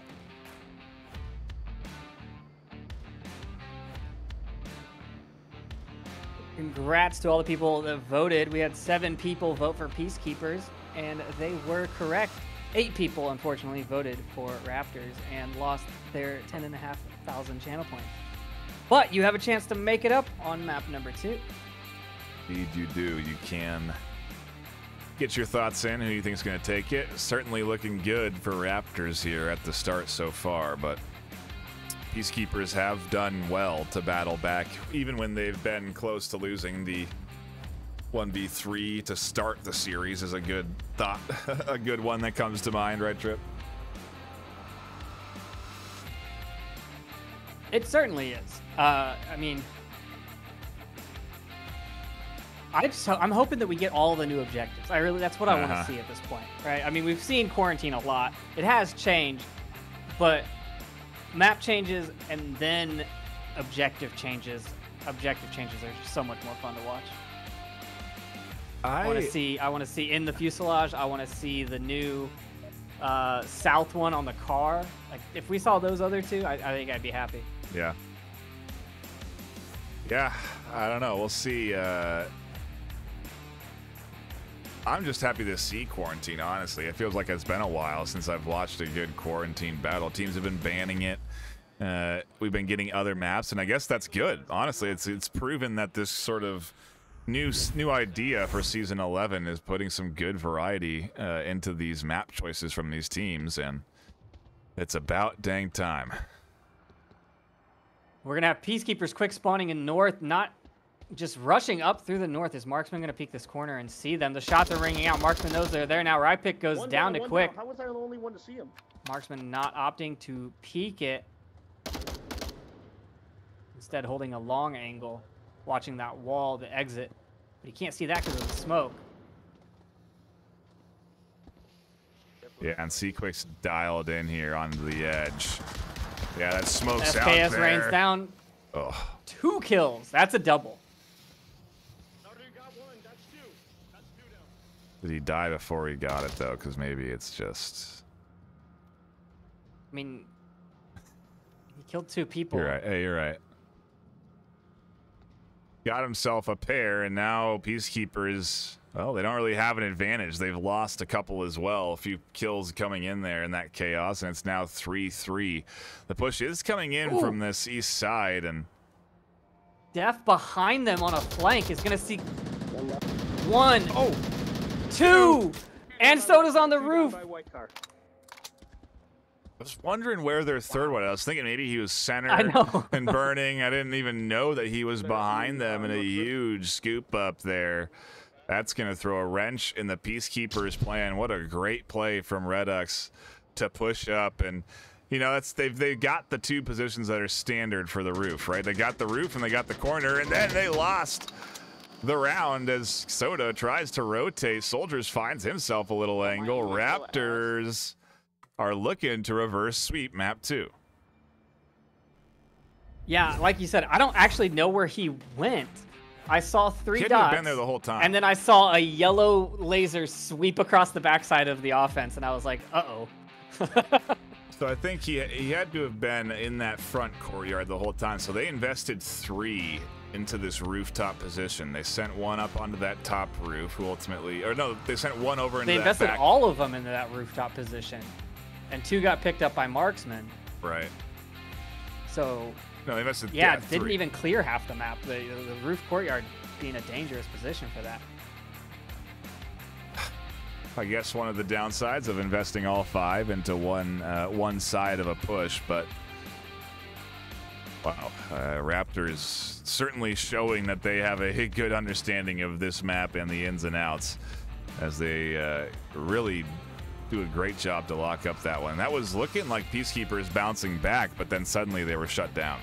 Congrats to all the people that voted. We had 7 people vote for Peacekeepers, and they were correct. 8 people, unfortunately, voted for Raptors and lost their 10,500 channel points. But you have a chance to make it up on map number 2. Indeed you do. You can get your thoughts in. Who you think is going to take it? Certainly looking good for Raptors here at the start so far, but Peacekeepers have done well to battle back, even when they've been close to losing. The 1v3 to start the series is a good thought, a good one that comes to mind, right, Trip? It certainly is. I mean, I'm hoping that we get all the new objectives. That's what I want to see at this point, right? I mean, we've seen quarantine a lot. It has changed, but map changes and then objective changes. Objective changes are just so much more fun to watch. I want to see in the fuselage. I want to see the new south one on the car. Like, if we saw those other two, I think I'd be happy. Yeah. Yeah, I don't know. We'll see. I'm just happy to see quarantine, honestly. It feels like it's been a while since I've watched a good quarantine battle. Teams have been banning it. We've been getting other maps, and I guess that's good. Honestly, it's proven that this sort of new idea for Season 11 is putting some good variety into these map choices from these teams, and it's about dang time. We're going to have Peacekeepers quick spawning in north, not just rushing up through the north. Is Marksman going to peek this corner and see them? The shots are ringing out. Marksman knows they're there now. Right pick goes down to quick. How was I the only one to see him? Marksman not opting to peek it. Instead holding a long angle, watching that wall, the exit. But he can't see that because of the smoke. Yeah, and Seaquick's dialed in here onto the edge. Yeah, that smoke's out SKS there. rains down. Oh. 2 kills. That's a double. Did he die before he got it, though? Because maybe it's just... I mean, he killed 2 people. You're right. Hey, you're right. Got himself a pair, and now Peacekeepers, well, they don't really have an advantage. They've lost a couple as well. A few kills coming in there in that chaos, and it's now 3-3. The push is coming in from this east side, and... Def behind them on a flank is going to see 1, 2, and Soda's on the roof. I was wondering where their third one. I was thinking maybe he was center and burning. I didn't even know that he was behind them in a huge scoop up there. That's going to throw a wrench in the Peacekeepers' plan. What a great play from Redux to push up. And, you know, they've got the 2 positions that are standard for the roof, right? They got the roof and they got the corner, and then they lost the round as Soda tries to rotate. Soldiers finds himself a little angle. Raptors are looking to reverse sweep map 2. Yeah, like you said, I don't actually know where he went. I saw 3 He dots. had been there the whole time. And then I saw a yellow laser sweep across the backside of the offense, and I was like, uh-oh. So I think he had to have been in that front courtyard the whole time. So they invested 3 into this rooftop position. They sent 1 up onto that top roof, who ultimately, or no, they sent 1 over into They that invested back. all of them into that rooftop position. And 2 got picked up by Marksman. Right. So, No, they invested. yeah, Yeah, didn't 3. even clear half the map. The roof courtyard being a dangerous position for that. I guess one of the downsides of investing all 5 into one side of a push, but wow, Raptors certainly showing that they have a good understanding of this map and the ins and outs, as they really do a great job to lock up that one. That was looking like Peacekeepers bouncing back, but then suddenly they were shut down.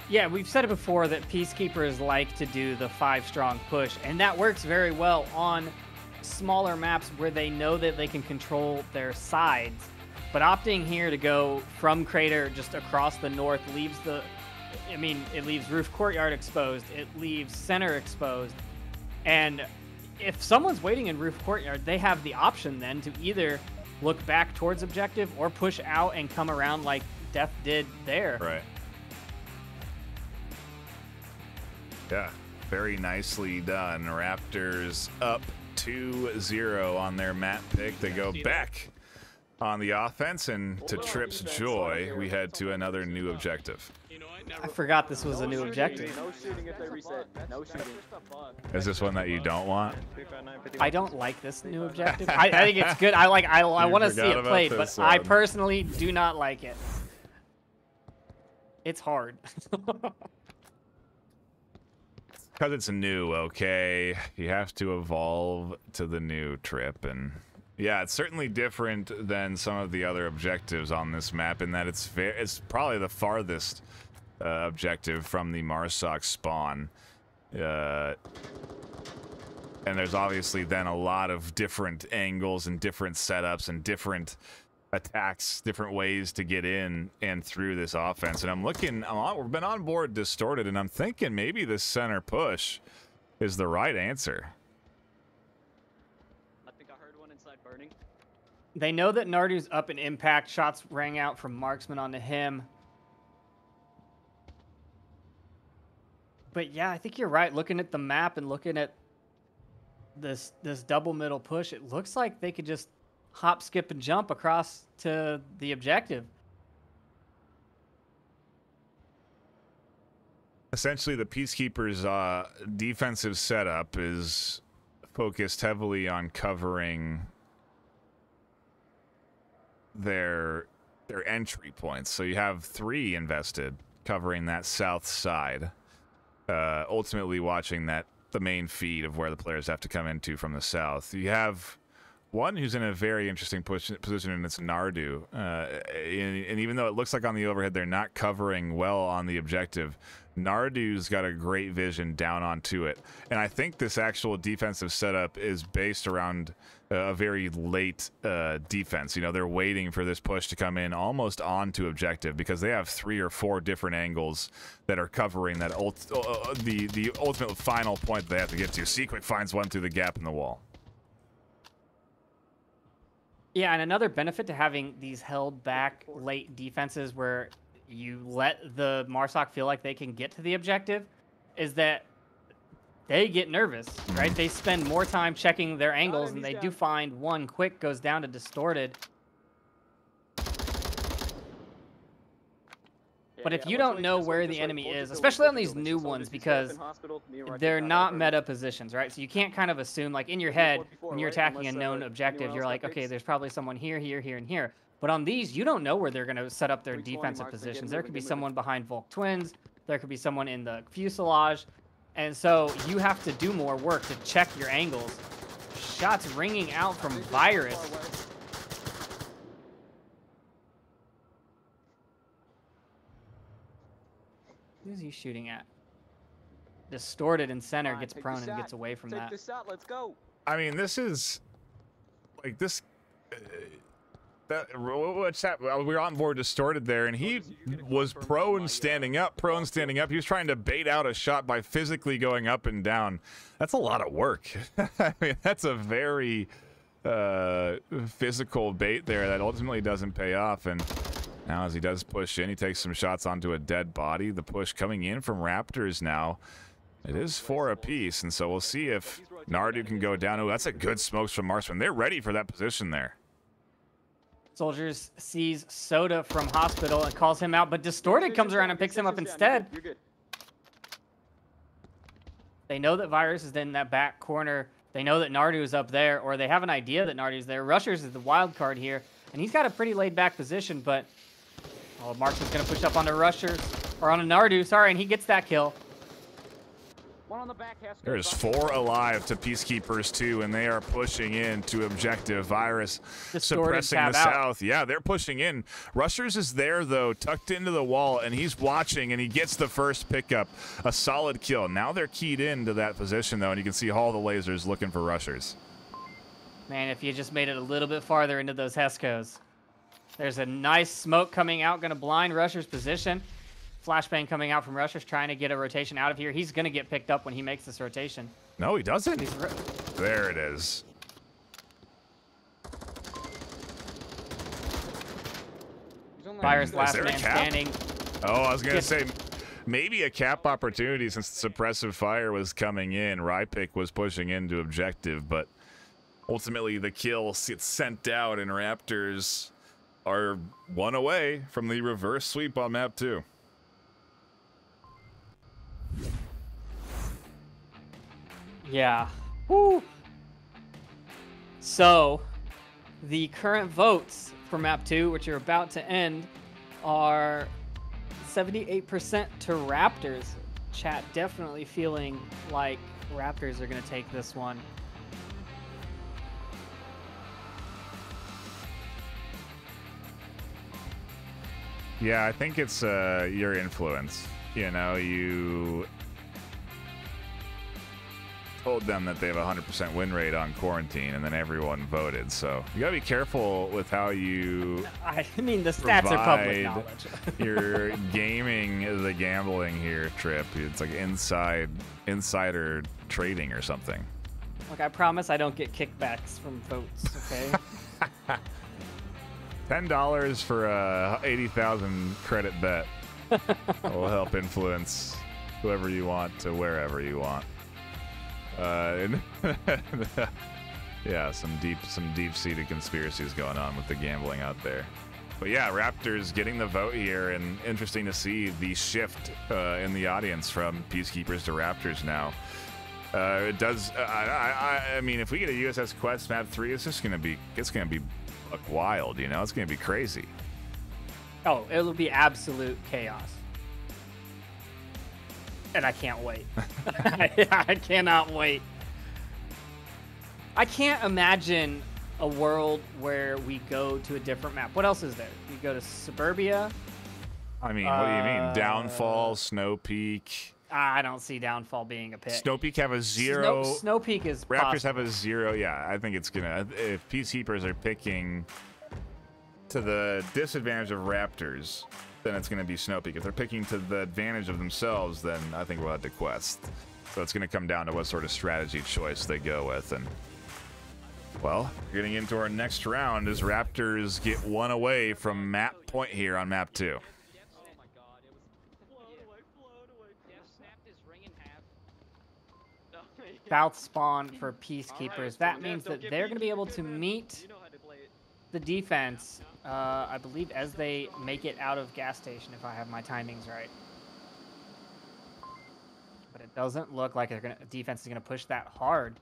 Yeah, we've said it before that Peacekeepers like to do the 5-strong push, and that works very well on smaller maps where they know that they can control their sides. But opting here to go from Crater just across the north leaves it leaves roof courtyard exposed, it leaves center exposed, and if someone's waiting in roof courtyard, they have the option then to either look back towards objective or push out and come around like Def did there. Right. Yeah, very nicely done. Raptors up 2-0 on their map pick. They go back on the offense, and to Trip's joy, we head to another new objective. I forgot this was a new objective. No shooting if they reset. No shooting. Is this one that you don't want? I don't like this new objective. I think it's good. I want to see forgot it about played, but this I one. personally do not like it. It's hard. Because it's new, okay? You have to evolve to the new Trip, and yeah, it's certainly different than some of the other objectives on this map in that it's probably the farthest objective from the Marsoc spawn. And there's obviously then a lot of different angles and different setups and different attacks, different ways to get in and through this offense. And we've been on board Distorted, and I'm thinking maybe this center push is the right answer. I think I heard one inside burning. They know that Nardu's up in impact. Shots rang out from Marksman onto him. But yeah, I think you're right. Looking at the map and looking at this double middle push, it looks like they could just hop, skip, and jump across to the objective. Essentially, the Peacekeepers' defensive setup is focused heavily on covering their entry points. So you have 3 invested covering that south side, ultimately watching the main feed of where the players have to come into from the south. You have one who's in a very interesting position, and it's Nardu. And even though it looks like on the overhead they're not covering well on the objective, Nardu's got a great vision down onto it. And I think this actual defensive setup is based around a very late defense. You know, they're waiting for this push to come in almost onto objective because they have 3 or 4 different angles that are covering that the ultimate final point they have to get to. Sequick finds one through the gap in the wall. Yeah, and another benefit to having these held back late defenses where you let the MARSOC feel like they can get to the objective is that they get nervous, right? They spend more time checking their angles, and they do find one quick goes down to distorted. But if you don't know where the enemy is, especially on these new ones, because they're not meta positions, right? So you can't kind of assume, like in your head, when you're attacking a known objective, you're like, okay, there's probably someone here, here, here, and here. But on these, you don't know where they're going to set up their defensive positions. There could be someone behind Volk Twins. There could be someone in the fuselage. And so you have to do more work to check your angles. Shots ringing out from Virus. Who's he shooting at? Distorted in center, gets prone and gets away from that. Take this shot, let's go. I mean, this is like this. What's happening? We were on board Distorted there, and he was prone standing up, He was trying to bait out a shot by physically going up and down. That's a lot of work. I mean, that's a very physical bait there that ultimately doesn't pay off. And now as he does push in, he takes some shots onto a dead body. The push coming in from Raptors now. It is 4 apiece, and so we'll see if Nardu can go down. Oh, that's a good smokes from Marksman. They're ready for that position there. Soldiers sees Soda from Hospital and calls him out, but Distorted comes around and picks him up instead. You're good. They know that Virus is in that back corner. They know that Nardu is up there, or they have an idea that Nardu's there. Rushers is the wild card here, and he's got a pretty laid-back position, but Marksman's going to push up onto Rushers, or on a Nardu, sorry, and he gets that kill. One on the back, There's 4 alive to Peacekeepers 2, and they are pushing in to objective. Virus suppressing the south. Yeah, they're pushing in. Rushers is there, though, tucked into the wall, and he's watching, and he gets the first pickup. A solid kill. Now they're keyed into that position, though, and you can see all the lasers looking for Rushers. Man, if you just made it a little bit farther into those Hescos. There's a nice smoke coming out, going to blind Rushers' position. Flashbang coming out from Rushers, trying to get a rotation out of here. He's going to get picked up when he makes this rotation. No, he doesn't. There it is. Virus last man standing. Oh, I was going to say, maybe a cap opportunity since the suppressive fire was coming in. Rypick was pushing into objective, but ultimately the kill gets sent out, and Raptors are 1 away from the reverse sweep on map 2. Yeah. Woo. So, the current votes for map 2, which are about to end, are 78% to Raptors. Chat definitely feeling like Raptors are going to take this one. Yeah, I think it's your influence. You know, you told them that they have a 100% win rate on quarantine, and then everyone voted. So you gotta be careful with how you. I mean, the stats are public knowledge. You're gaming the gambling here, Trip. It's like insider trading or something. Look, I promise I don't get kickbacks from votes. Okay. $10 for a 80,000 credit bet will help influence whoever you want to wherever you want. Yeah, some deep-seated conspiracies going on with the gambling out there. But yeah, Raptors getting the vote here, and interesting to see the shift in the audience from Peacekeepers to Raptors now. It does. I mean, if we get a USS Quest map 3, it's gonna be like wild. You know, it's gonna be crazy. Oh, it'll be absolute chaos. And I can't wait. I cannot wait. I can't imagine a world where we go to a different map. What else is there? We go to Suburbia. I mean, what do you mean? Downfall, Snow Peak. I don't see Downfall being a pick. Snow Peak have a 0. Snow Peak is Raptors possible. have a 0. Yeah, I think it's gonna. If Peacekeepers are picking to the disadvantage of Raptors, then it's gonna be Snow Peak. If they're picking to the advantage of themselves, then I think we'll have to Quest. So it's gonna come down to what sort of strategy choice they go with. And well, getting into our next round as Raptors get one away from map point here on map 2. South spawn for Peacekeepers. That means that they're going to be able to meet the defense, I believe, as they make it out of gas station, if I have my timings right. But it doesn't look like defense is going to push that hard.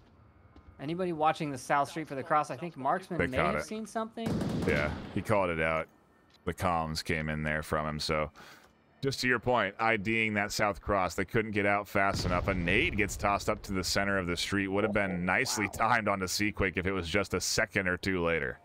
Anybody watching the South Street for the cross? I think Marksman may have seen something. Yeah, he called it out. The comms came in there from him, so... Just to your point, IDing that South Cross, they couldn't get out fast enough. A nade gets tossed up to the center of the street. Would have been nicely timed onto Seaquick if it was just a second or two later.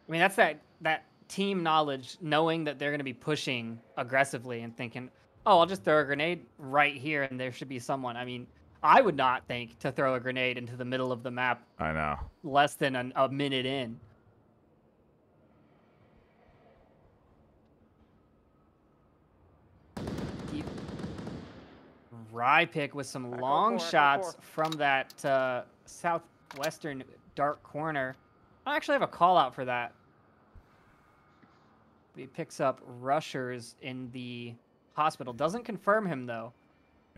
I mean, that's that team knowledge, knowing that they're going to be pushing aggressively and thinking, oh, I'll just throw a grenade right here and there should be someone. I mean, I would not think to throw a grenade into the middle of the map. I know. Less than a minute in. Rypick with some long shots from that southwestern dark corner. I actually have a call out for that. He picks up rushers in the hospital. Doesn't confirm him though.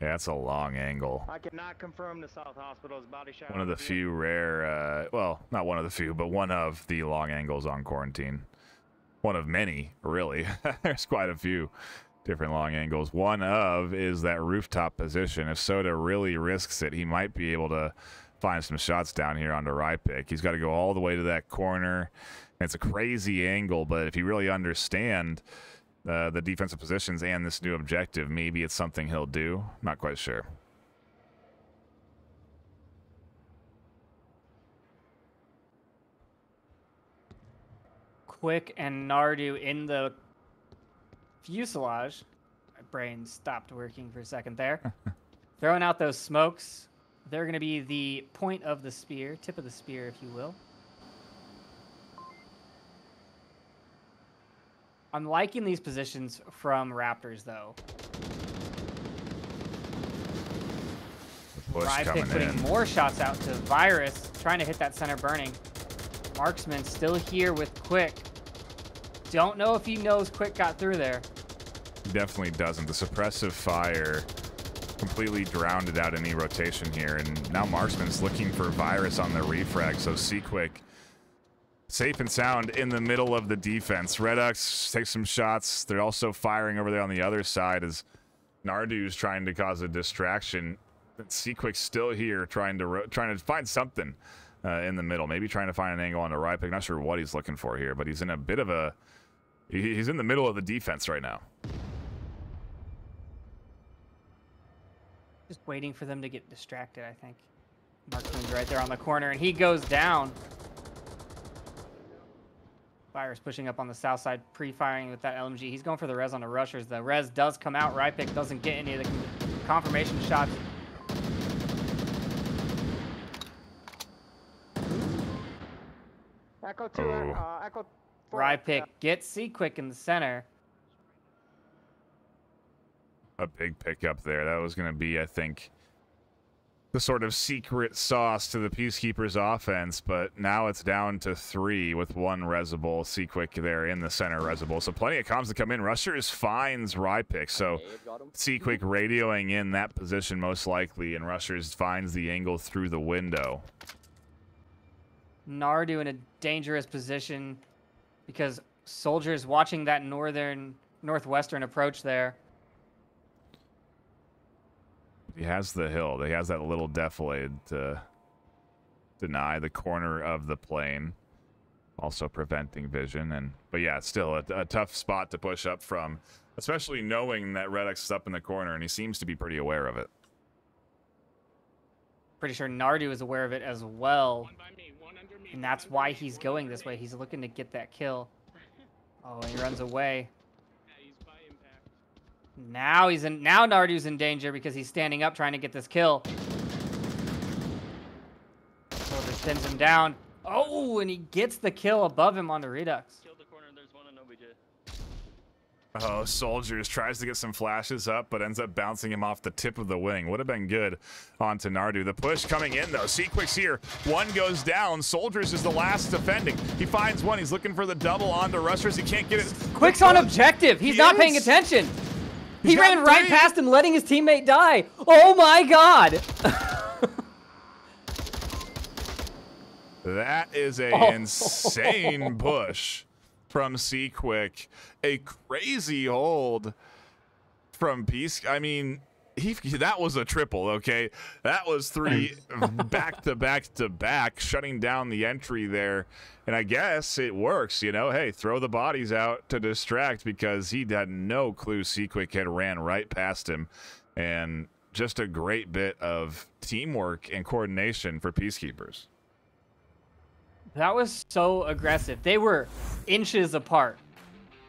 Yeah, that's a long angle. I cannot confirm the South Hospital's body shot. One of the few rare, well, not one of the few, but one of the long angles on quarantine. One of many, really. There's quite a few different long angles. One of is that rooftop position. If Soda really risks it, he might be able to find some shots down here onto Rypick. He's got to go all the way to that corner. It's a crazy angle, but if you really understand the defensive positions and this new objective, maybe it's something he'll do. Not quite sure. Quick and Nardu in the fuselage. My brain stopped working for a second there. Throwing out those smokes. They're going to be the point of the spear, tip of the spear, if you will. I'm liking these positions from Raptors, though. Rypick putting more shots out to Virus, trying to hit that center burning. Marksman still here with Quick. Don't know if he knows Quick got through there. He definitely doesn't. The suppressive fire completely drowned out any rotation here, and now Marksman's looking for Virus on the refrag, so Seaquick safe and sound in the middle of the defense. Redux takes some shots. They're also firing over there on the other side as Nardu's trying to cause a distraction. Seaquick's still here trying to find something in the middle. Maybe trying to find an angle on the right pick. Not sure what he's looking for here, but he's in a bit of a... He's in the middle of the defense right now. Just waiting for them to get distracted, I think. Marksman's right there on the corner, and he goes down. Virus pushing up on the south side, pre-firing with that LMG. He's going for the res on the rushers. The res does come out. Rypick doesn't get any of the confirmation shots. Echo 2, Echo 4. Rypick gets Seaquick in the center. A big pickup there. That was going to be, I think, the sort of secret sauce to the Peacekeepers offense, but now it's down to 3 with 1 Resable. Seaquick there in the center Resable. So plenty of comms to come in. Rushers finds Rypick, so Seaquick radioing in that position most likely, and Rushers finds the angle through the window. Nardu in a dangerous position because soldiers watching that northwestern approach there. He has the hill. He has that little defilade to deny the corner of the plane. also preventing vision. But yeah, it's still a tough spot to push up from, especially knowing that Redux is up in the corner, and he seems to be pretty aware of it. Pretty sure Nardu is aware of it as well. And that's why he's going this way. He's looking to get that kill. Oh, he runs away. Now Nardu's in danger because he's standing up trying to get this kill. Soldier pins him down. Oh, and he gets the kill above him on the Redux. Oh, Soldiers tries to get some flashes up, but ends up bouncing him off the tip of the wing. Would have been good onto Nardu. The push coming in, though. Sequick's here. One goes down. Soldiers is the last defending. He finds one. He's looking for the double onto Rushers. He can't get it. Quick's on objective. He's not paying attention. He ran right past him, letting his teammate die. Oh, my God. That is a insane push from Sequick. A crazy hold from Peace. I mean, that was a triple, okay? That was 3 back to back to back, shutting down the entry there. And I guess it works, you know? Hey, throw the bodies out to distract, because he had no clue Sequick had ran right past him. And just a great bit of teamwork and coordination for Peacekeepers. That was so aggressive. They were inches apart.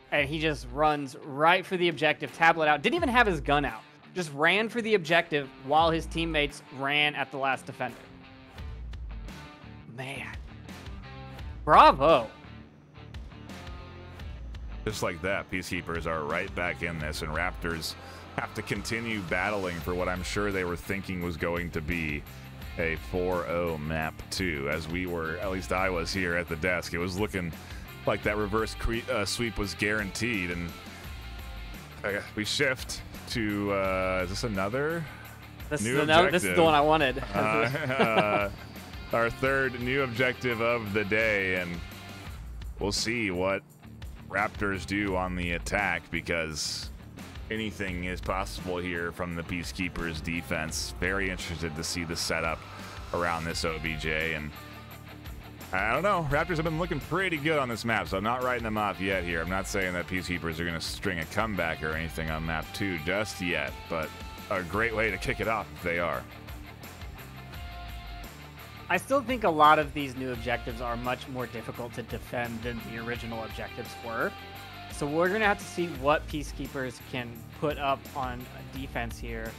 And he just runs right for the objective, tablet out. Didn't even have his gun out. Just ran for the objective while his teammates ran at the last defender. Man. Bravo. Just like that, Peacekeepers are right back in this, and Raptors have to continue battling for what I'm sure they were thinking was going to be a 4-0 map 2. As we were, at least I was here at the desk, it was looking like that reverse sweep was guaranteed, and we shift to is this another new objective? This is the one I wanted. Our third new objective of the day, and we'll see what Raptors do on the attack, because anything is possible here from the Peacekeepers defense. Very interested to see the setup around this OBJ, and I don't know. Raptors have been looking pretty good on this map, so I'm not writing them off yet here. I'm not saying that Peacekeepers are going to string a comeback or anything on map 2 just yet, but a great way to kick it off if they are. I still think a lot of these new objectives are much more difficult to defend than the original objectives were. So we're going to have to see what Peacekeepers can put up on defense here.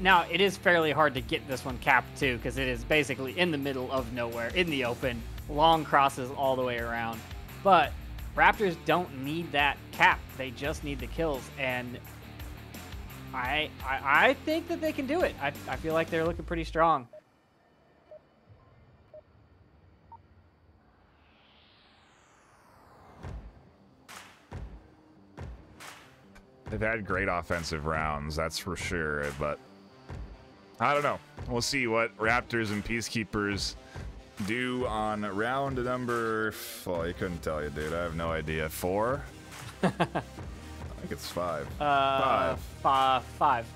Now, it is fairly hard to get this one capped, too, because it is basically in the middle of nowhere, in the open, long crosses all the way around. But Raptors don't need that cap. They just need the kills, and I think that they can do it. I feel like they're looking pretty strong. They've had great offensive rounds, that's for sure, but I don't know. We'll see what Raptors and Peacekeepers do on round number... Well, you couldn't tell you, dude. I have no idea. 4? I think it's 5. 5. 5.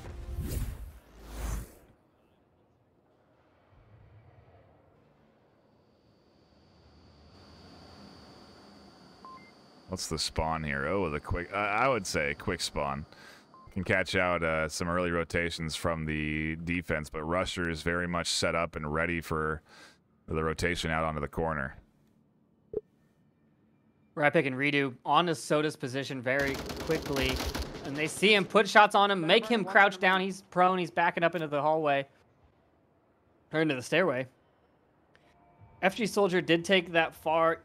What's the spawn here? Oh, the quick... I would say quick spawn. Can catch out some early rotations from the defense, but Rusher is very much set up and ready for the rotation out onto the corner. Rapid and redo onto Soda's position very quickly, and they see him, put shots on him, make him crouch down. He's prone. He's backing up into the hallway, or into the stairway. FG Soldier did take that far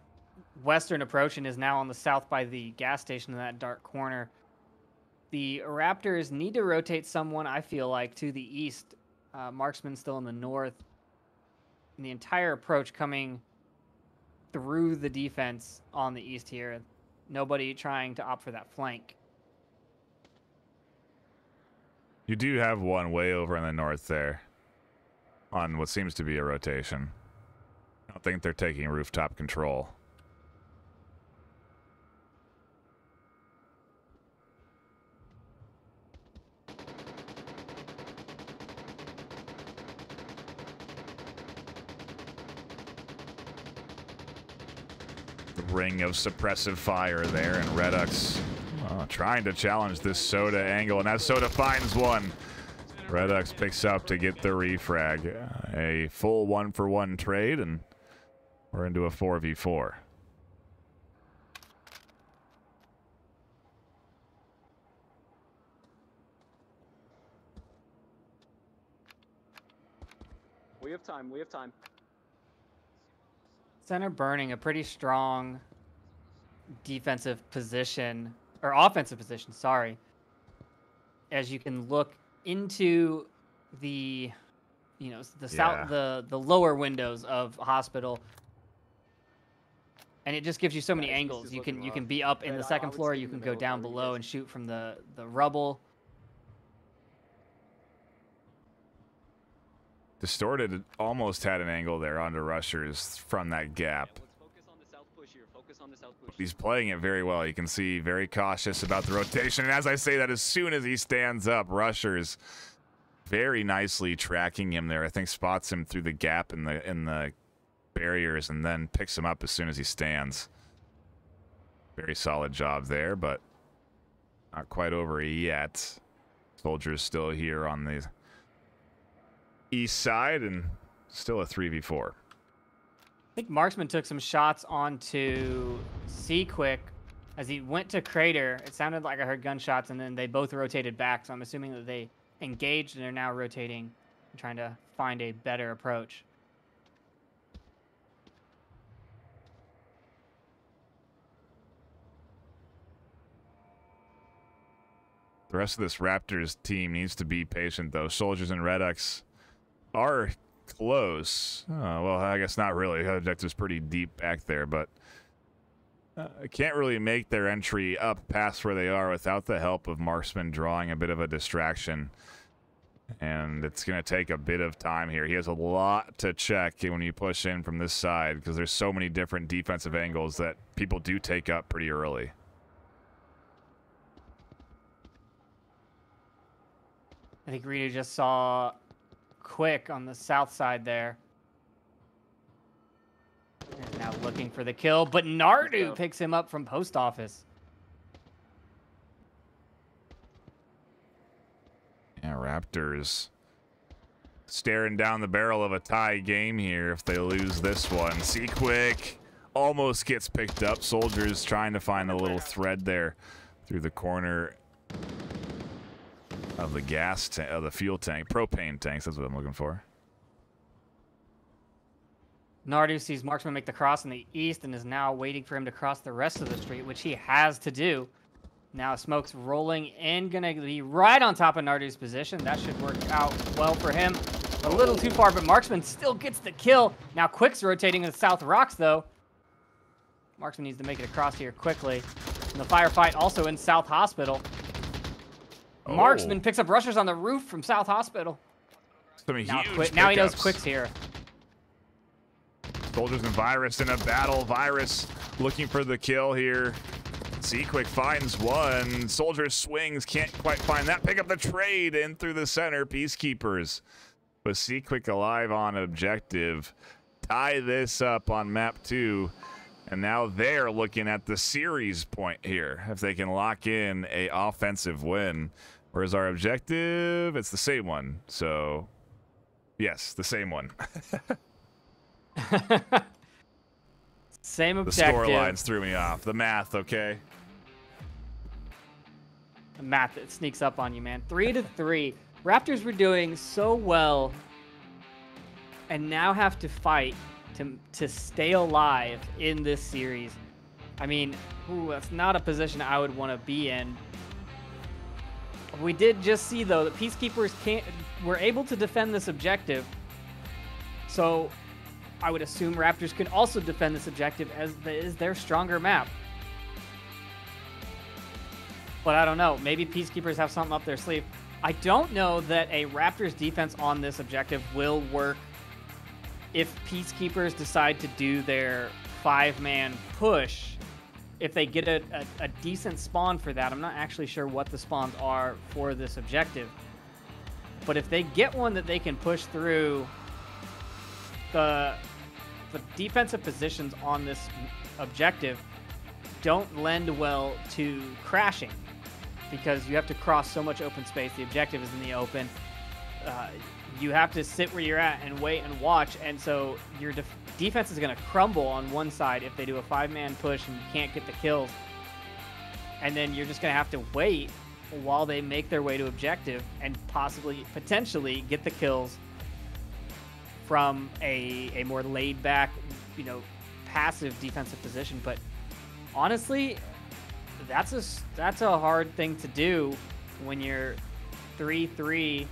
western approach and is now on the south by the gas station in that dark corner. The Raptors need to rotate someone, I feel like, to the east. Marksman still in the north. And the entire approach coming through the defense on the east here. Nobody trying to opt for that flank. You do have one way over in the north there on what seems to be a rotation. I don't think they're taking rooftop control. ring of suppressive fire there, and Redux trying to challenge this Soda angle, and that Soda finds one. Redux picks up to get the refrag. A full 1-for-1 trade, and we're into a 4v4. We have time. We have time. Center burning a pretty strong defensive position, or offensive position, sorry. As you can look into the, you know, the south, the lower windows of Hospital, and it just gives you so many angles. You can be up in the second floor, you can go down below and shoot from the rubble. Distorted almost had an angle there onto rushers from that gap. Let's focus on the south push here. Focus on the south push. He's playing it very well. You can see very cautious about the rotation. And as I say that, as soon as he stands up, rushers very nicely tracking him there. I think spots him through the gap in the barriers and then picks him up as soon as he stands. Very solid job there, but not quite over yet. Soldiers still here on the east side, and still a 3v4. I think Marksman took some shots onto C-Quick as he went to Crater. It sounded like I heard gunshots, and then they both rotated back, so I'm assuming that they engaged and are now rotating and trying to find a better approach. The rest of this Raptors team needs to be patient, though. Soldiers and Redux are close. Well, I guess not really. The objective's pretty deep back there, but can't really make their entry up past where they are without the help of Marksman drawing a bit of a distraction. And it's going to take a bit of time here. He has a lot to check when you push in from this side because there's so many different defensive angles that people do take up pretty early. I think Rita just saw Quick on the south side there. And now looking for the kill, but Nardu picks him up from post office. Yeah, Raptors staring down the barrel of a tie game here if they lose this one. C-Quick almost gets picked up. Soldiers trying to find a little thread there through the corner of the gas tank, of the fuel tank, propane tanks. That's what I'm looking for. Nardu sees Marksman make the cross in the east and is now waiting for him to cross the rest of the street, which he has to do. Now smoke's rolling in, gonna be right on top of Nardu's position. That should work out well for him. A little too far, but Marksman still gets the kill. Now Quick's rotating in the south rocks, though. Marksman needs to make it across here quickly. And the firefight also in South Hospital. Marksman picks up rushers on the roof from South Hospital. Now he knows Quick's here. Soldiers and Virus in a battle. Virus looking for the kill here. C-Quick finds one. Soldier swings, can't quite find that. Pick up the trade in through the center. Peacekeepers. But C-Quick alive on objective. Tie this up on map 2. And now they're looking at the series point here. If they can lock in a offensive win. Where's our objective? It's the same one. So, yes, the same one. Same objective. The score lines threw me off. The math, okay? The math that sneaks up on you, man. 3-3. Raptors were doing so well and now have to fight to stay alive in this series. I mean, that's not a position I would want to be in. We did just see, though, that Peacekeepers were able to defend this objective. So I would assume Raptors can also defend this objective as is their stronger map. But I don't know. Maybe Peacekeepers have something up their sleeve. I don't know that a Raptors defense on this objective will work if Peacekeepers decide to do their 5-man push. If they get a decent spawn for that. I'm not actually sure what the spawns are for this objective. But if they get one that they can push through the defensive positions on this objective don't lend well to crashing because you have to cross so much open space. The objective is in the open. You have to sit where you're at and wait and watch, and so your defense is going to crumble on one side if they do a 5-man push and you can't get the kills. And then you're just going to have to wait while they make their way to objective and potentially get the kills from a more laid back, passive defensive position. But honestly, that's a hard thing to do when you're 3-3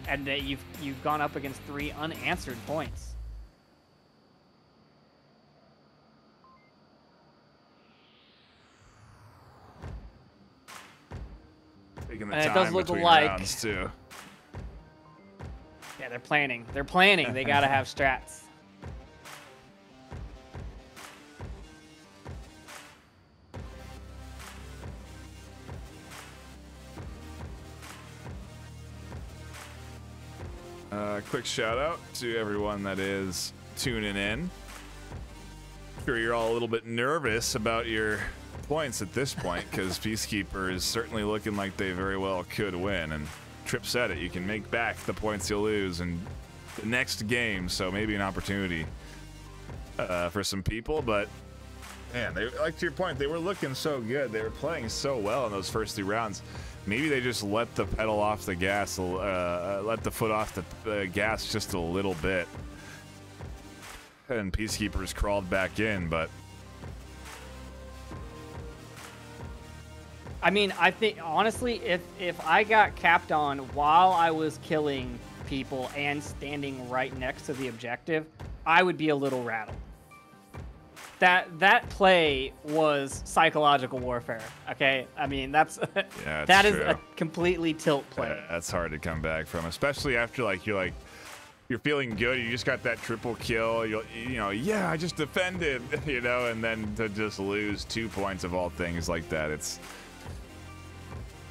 and that you've gone up against 3 unanswered points. Taking the And it time does look between like rounds too. Yeah, they're planning. They're planning. They gotta have strats. Quick shout out to everyone that is tuning in. Sure, you're all a little bit nervous about your points at this point because Peacekeepers is certainly looking like they very well could win. And Trip said it, you can make back the points you'll lose in the next game, so maybe an opportunity for some people. But man, like to your point, they were looking so good. They were playing so well in those first 3 rounds. Maybe they just let the pedal off the gas, let the foot off the gas just a little bit. And Peacekeepers crawled back in, but... I mean, I think, honestly, if I got capped on while I was killing people and standing right next to the objective, I would be a little rattled. That play was psychological warfare, okay? I mean, that is a completely tilt play. Yeah, that's hard to come back from, especially after you're feeling good, you just got that triple kill, yeah, I just defended, and then to just lose 2 points of all things like that, it's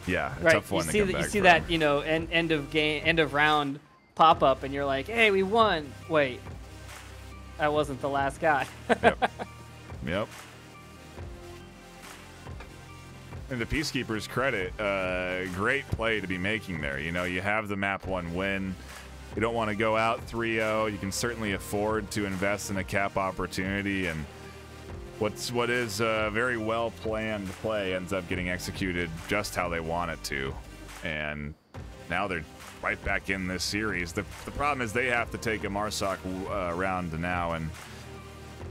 a tough one to come back from. You see that, end of round pop up, and you're like, hey, we won. Wait, that wasn't the last guy. Yep. And to Peacekeepers' credit, great play to be making there. You have the map 1 win. You don't want to go out 3-0. You can certainly afford to invest in a cap opportunity, and what is a very well planned play ends up getting executed just how they want it to. And now they're right back in this series. The problem is they have to take a Marsoc round now, and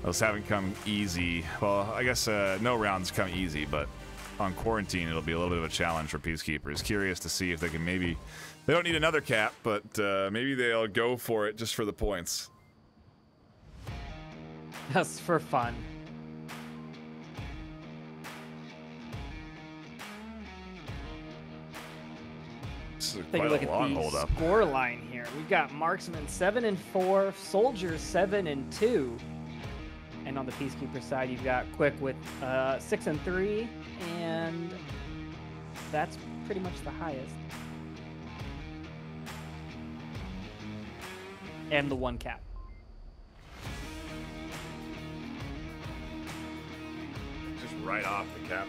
those haven't come easy. Well, I guess no rounds come easy, but on quarantine it'll be a little bit of a challenge for Peacekeepers. Curious to see if they can maybe... They don't need another cap, but maybe they'll go for it just for the points. Just for fun. This is Take a look quite a long at the hold-up. score line here. We've got Marksman 7-4, Soldiers 7-2. And on the Peacekeeper side, you've got Quick with 6-3, and that's pretty much the highest. And the 1 cap. Just right off the cap.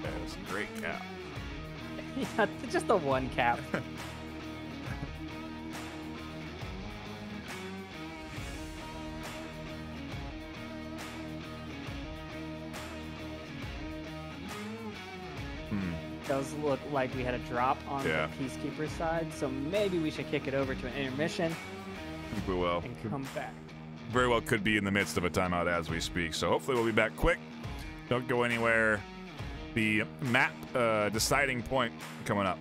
That was a great cap. Yeah, just the 1 cap. Does look like we had a drop on the Peacekeeper side, so maybe we should kick it over to an intermission. I think we will. And come back. Very well could be in the midst of a timeout as we speak, so hopefully we'll be back quick. Don't go anywhere. The map deciding point coming up.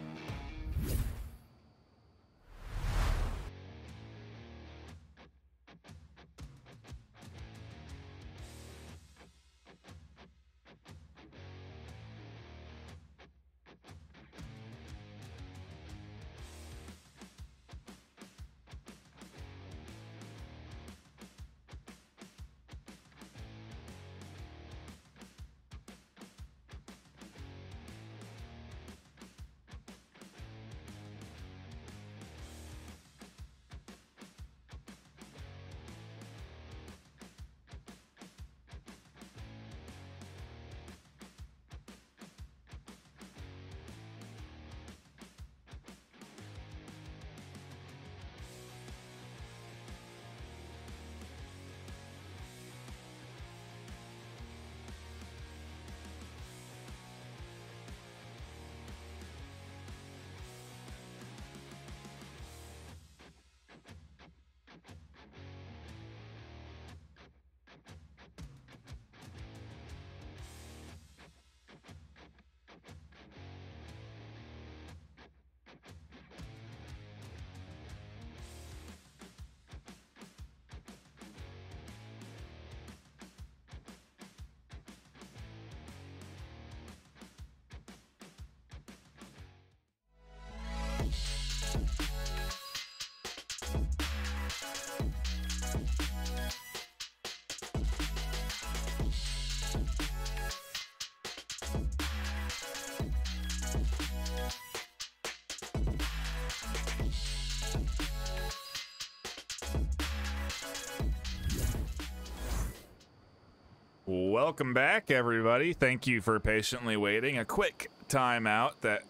welcome back, everybody. Thank you for patiently waiting. A quick timeout that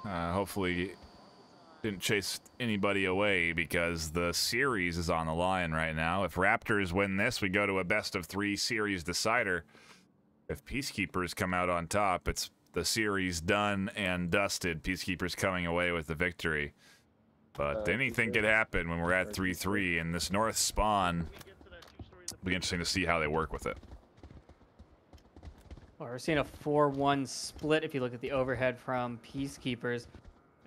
hopefully didn't chase anybody away because the series is on the line right now. If Raptors win this, we go to a best-of-3 series decider. If Peacekeepers come out on top, it's the series done and dusted. Peacekeepers coming away with the victory. But anything could happen when we're at 3-3 in this north spawn. It'll be interesting to see how they work with it. Well, we're seeing a 4-1 split if you look at the overhead from Peacekeepers.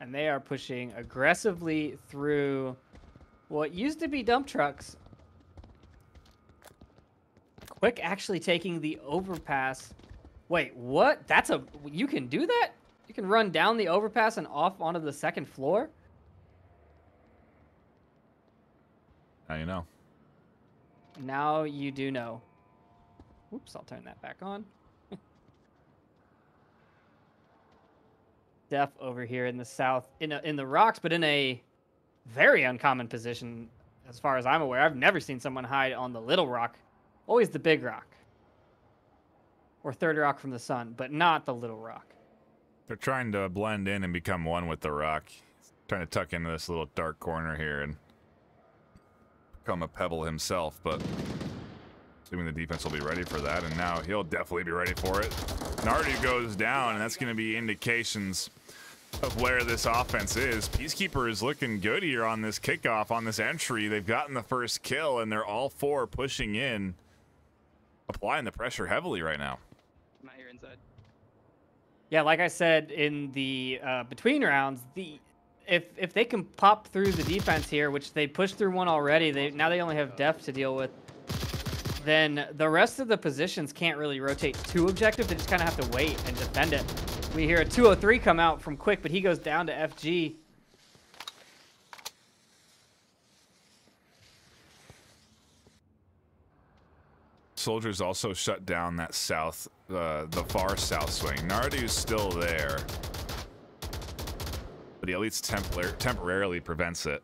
And they are pushing aggressively through what used to be dump trucks. Quick actually taking the overpass. Wait, what? You can do that? You can run down the overpass and off onto the second floor? Now you know. Now you do know. Oops, I'll turn that back on. Def over here in the south, in the rocks, but in a very uncommon position as far as I'm aware. I've never seen someone hide on the little rock. Always the big rock. Or third rock from the sun, but not the little rock. They're trying to blend in and become one with the rock. Trying to tuck into this little dark corner here and become a pebble himself, but assuming the defense will be ready for that, and now he'll definitely be ready for it. Nardu goes down, and that's going to be indications of where this offense is. Peacekeeper is looking good here on this kickoff, on this entry. They've gotten the first kill, and they're all four pushing in, applying the pressure heavily right now. I'm out here inside. Yeah, like I said in the between rounds, if they can pop through the defense here, which they pushed through one already, now they only have depth to deal with, then the rest of the positions can't really rotate to objective. They just kind of have to wait and defend it. We hear a 203 come out from Quick, but he goes down to FG. Soldiers also shut down that south, the far south swing. Nardu's still there, but he at least temporarily prevents it.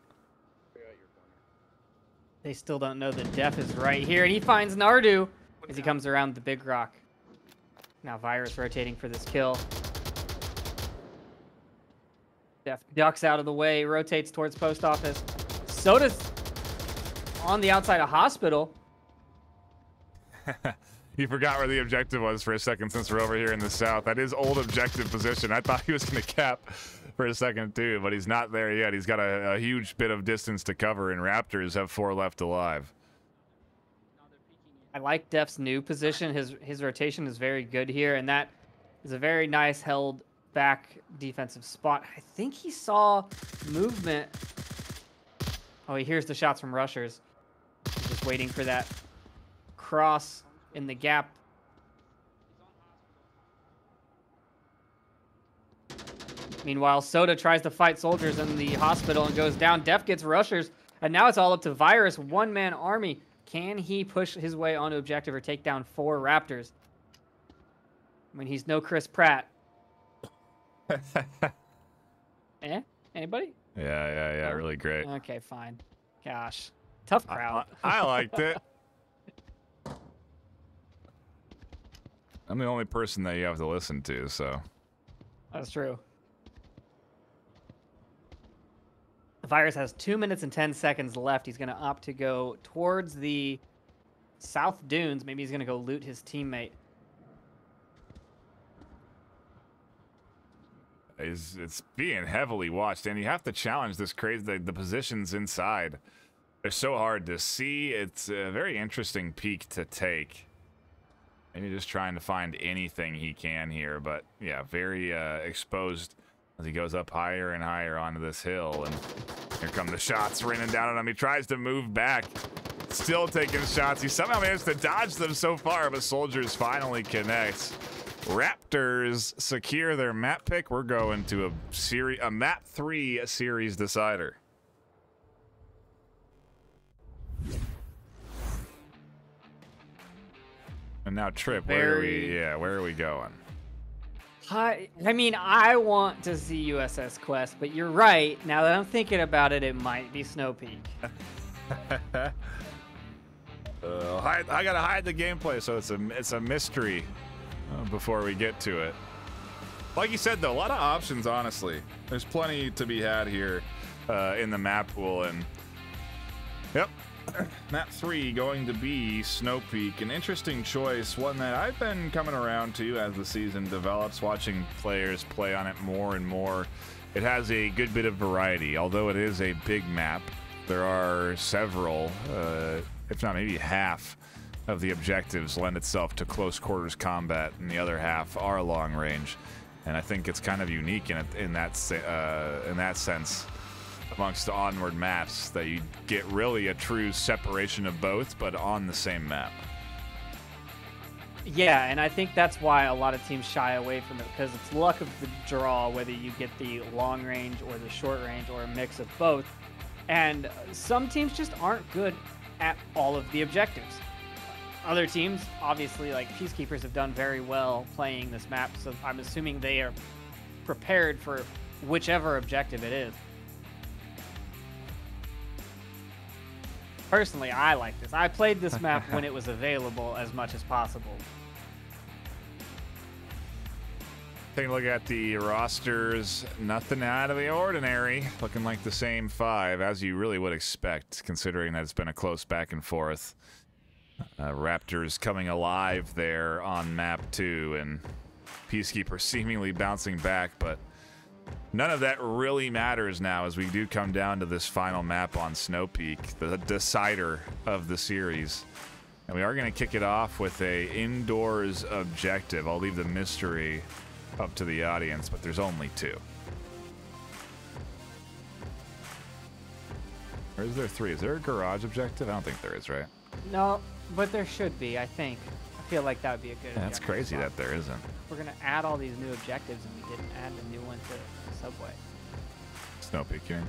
They still don't know that Def is right here, and he finds Nardu as he comes around the big rock. Now Virus rotating for this kill. Def ducks out of the way, rotates towards post office. Soda's on the outside of hospital. You forgot where the objective was for a second since we're over here in the south. That is old objective position. I thought he was going to cap for a second too, but he's not there yet. He's got a huge bit of distance to cover, and Raptors have 4 left alive. I like Def's new position. His rotation is very good here, and that is a very nice held back defensive spot. I think he saw movement. Oh, he hears the shots from rushers. He's just waiting for that cross in the gap. Meanwhile, Soda tries to fight soldiers in the hospital and goes down. Def gets rushers, and now it's all up to Virus, one-man army. Can he push his way onto objective or take down 4 Raptors? I mean, he's no Chris Pratt. Anybody? Yeah, really great. Okay, fine. Gosh, tough crowd. I liked it. I'm the only person that you have to listen to, so. That's true. The Virus has 2 minutes and 10 seconds left. He's going to opt to go towards the South Dunes. Maybe he's going to go loot his teammate. It's being heavily watched, and you have to challenge this crazy. The positions inside, they're so hard to see. It's a very interesting peek to take. Maybe just trying to find anything he can here, but yeah, very exposed as he goes up higher and higher onto this hill. And here come the shots raining down on him. He tries to move back, still taking shots. He somehow managed to dodge them so far, but Soldiers finally connects. Raptors secure their map pick. We're going to a map 3 series decider. And now Trip, where are we going? I mean, I want to see USS Quest, but you're right. Now that I'm thinking about it, it might be Snow Peak. I gotta hide the gameplay, so it's a mystery before we get to it. Like you said, though, a lot of options. Honestly, there's plenty to be had here in the map pool, and yep, map 3 going to be Snow Peak, an interesting choice, one that I've been coming around to as the season develops, watching players play on it more and more. It has a good bit of variety, although it is a big map. There are several, if not maybe half, of the objectives lend itself to close quarters combat, and the other half are long range. And I think it's kind of unique in that sense amongst the Onward maps, that you get really a true separation of both, but on the same map. Yeah, and I think that's why a lot of teams shy away from it, because it's luck of the draw whether you get the long range or the short range or a mix of both. And some teams just aren't good at all of the objectives. Other teams, obviously, like Peacekeepers, have done very well playing this map, so I'm assuming they are prepared for whichever objective it is. Personally, I like this. I played this map when it was available as much as possible. Taking a look at the rosters, nothing out of the ordinary. Looking like the same 5, as you really would expect, considering that it's been a close back and forth. Raptors coming alive there on map 2, and Peacekeepers seemingly bouncing back, but none of that really matters now as we do come down to this final map on Snow Peak, the decider of the series. And we are going to kick it off with a indoors objective. I'll leave the mystery up to the audience, but there's only 2. Or is there 3? Is there a garage objective? I don't think there is, right? No, but there should be, I think. I feel like that would be a good Yeah, that's crazy that there isn't. We're going to add all these new objectives, and we didn't add the new one to Subway. Snow Peak here.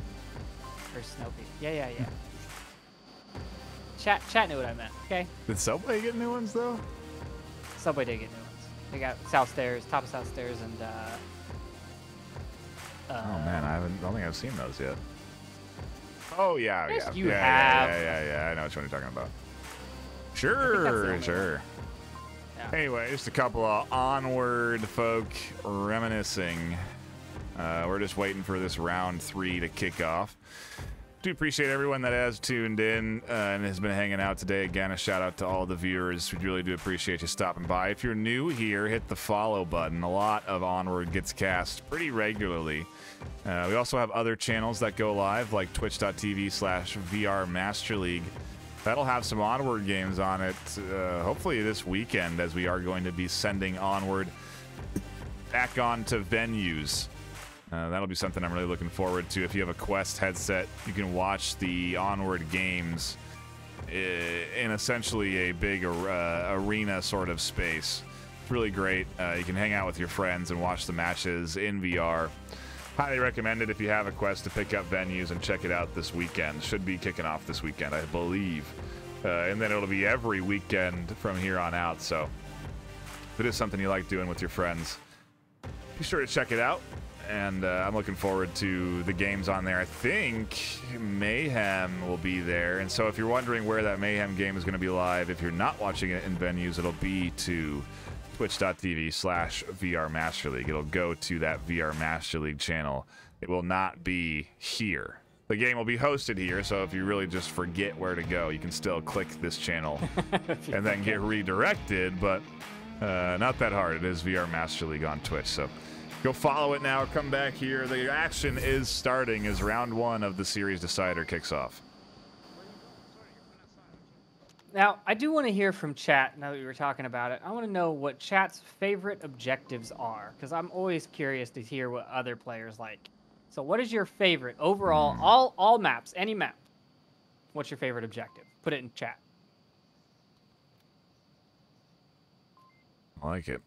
Or Snow Peak. Yeah. Chat knew what I meant, okay? Did Subway get new ones, though? Subway did get new ones. They got South Stairs, top of South Stairs, and oh man, I don't think I've seen those yet. Oh yeah, yes, yeah. You have. Yeah. I know which one you're talking about. Sure. Yeah. Anyway, just a couple of Onward folk reminiscing. We're just waiting for this round 3 to kick off. Do appreciate everyone that has tuned in and has been hanging out today. Again, a shout out to all the viewers. We really do appreciate you stopping by. If you're new here, hit the follow button. A lot of Onward gets cast pretty regularly. We also have other channels that go live, like twitch.tv/VRMasterLeague. That'll have some Onward games on it, hopefully this weekend, as we are going to be sending Onward back onto venues. That'll be something I'm really looking forward to. If you have a Quest headset, you can watch the Onward games in essentially a big arena sort of space. It's really great. You can hang out with your friends and watch the matches in VR. Highly recommend it if you have a Quest to pick up venues and check it out this weekend. Should be kicking off this weekend, I believe. And then it'll be every weekend from here on out. So if it is something you like doing with your friends, be sure to check it out. And I'm looking forward to the games on there. I think Mayhem will be there. And so if you're wondering where that Mayhem game is going to be live, if you're not watching it in venues, it'll be to twitch.tv/VRMasterLeague. It'll go to that VR Master League channel. It will not be here. The game will be hosted here, so if you really just forget where to go, you can still click this channel and then get redirected, but not that hard. It is VR Master League on Twitch, so go follow it now. Come back here. The action is starting as round 1 of the series decider kicks off. Now, I do want to hear from chat, now that we were talking about it. I want to know what chat's favorite objectives are, because I'm always curious to hear what other players like. So what is your favorite overall, all maps, any map? What's your favorite objective? Put it in chat. I like it.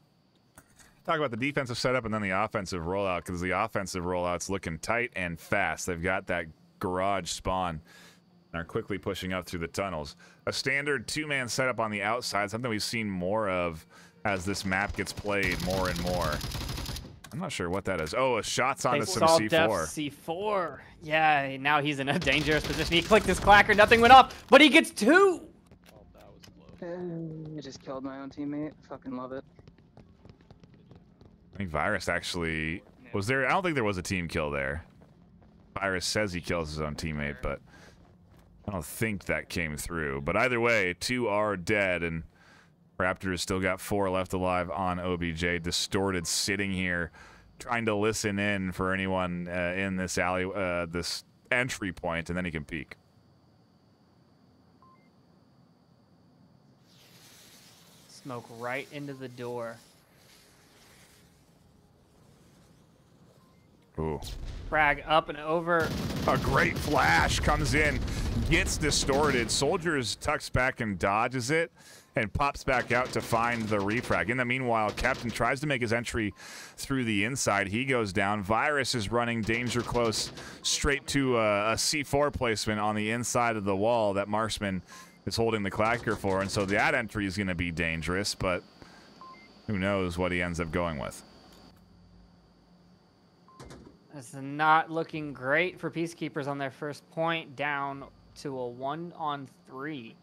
Talk about the defensive setup and then the offensive rollout, because the offensive rollout's looking tight and fast. They've got that garage spawn and are quickly pushing up through the tunnels. A standard 2-man setup on the outside, something we've seen more of as this map gets played more and more. I'm not sure what that is. Oh, a shot's onto some C4. C4. Yeah, now he's in a dangerous position. He clicked his clacker, nothing went off, but he gets 2. Oh, that was I just killed my own teammate. Fucking love it. I think Virus actually was there. I don't think there was a team kill there. Virus says he kills his own teammate, but I don't think that came through. But either way, 2 are dead, and Raptors still got 4 left alive on OBJ. Distorted sitting here, trying to listen in for anyone in this alley, this entry point, and then he can peek. Smoke right into the door. Ooh. Frag up and over. A great flash comes in, gets distorted. Soldiers tucks back and dodges it, and pops back out to find the refrag. In the meanwhile, Captain tries to make his entry through the inside. He goes down. Virus is running danger close straight to a C4 placement on the inside of the wall that Marksman is holding the clacker for, and so that entry is going to be dangerous, but who knows what he ends up going with. It's not looking great for Peacekeepers on their first point, down to a 1-on-3.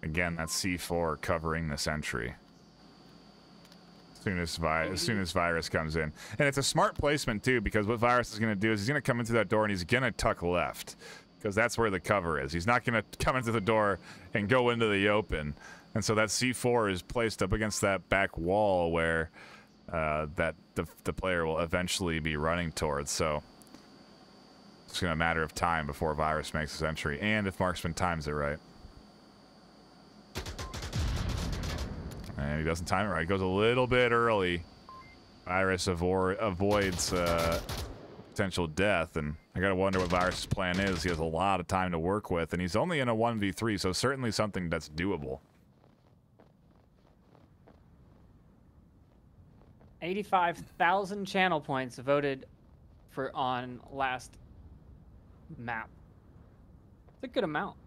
Again, that's C4 covering this entry. As soon as Virus comes in. And it's a smart placement, too, because what Virus is going to do is he's going to come into that door and he's going to tuck left, because that's where the cover is. He's not going to come into the door and go into the open. And so that C4 is placed up against that back wall where the player will eventually be running towards. So it's going to matter of time before Virus makes his entry, and if Marksman times it right. And he doesn't time it right. He goes a little bit early. Virus avoids potential death, and I gotta wonder what Virus's plan is. He has a lot of time to work with, and he's only in a 1v3, so certainly something that's doable. 85,000 channel points voted for on last map. It's a good amount.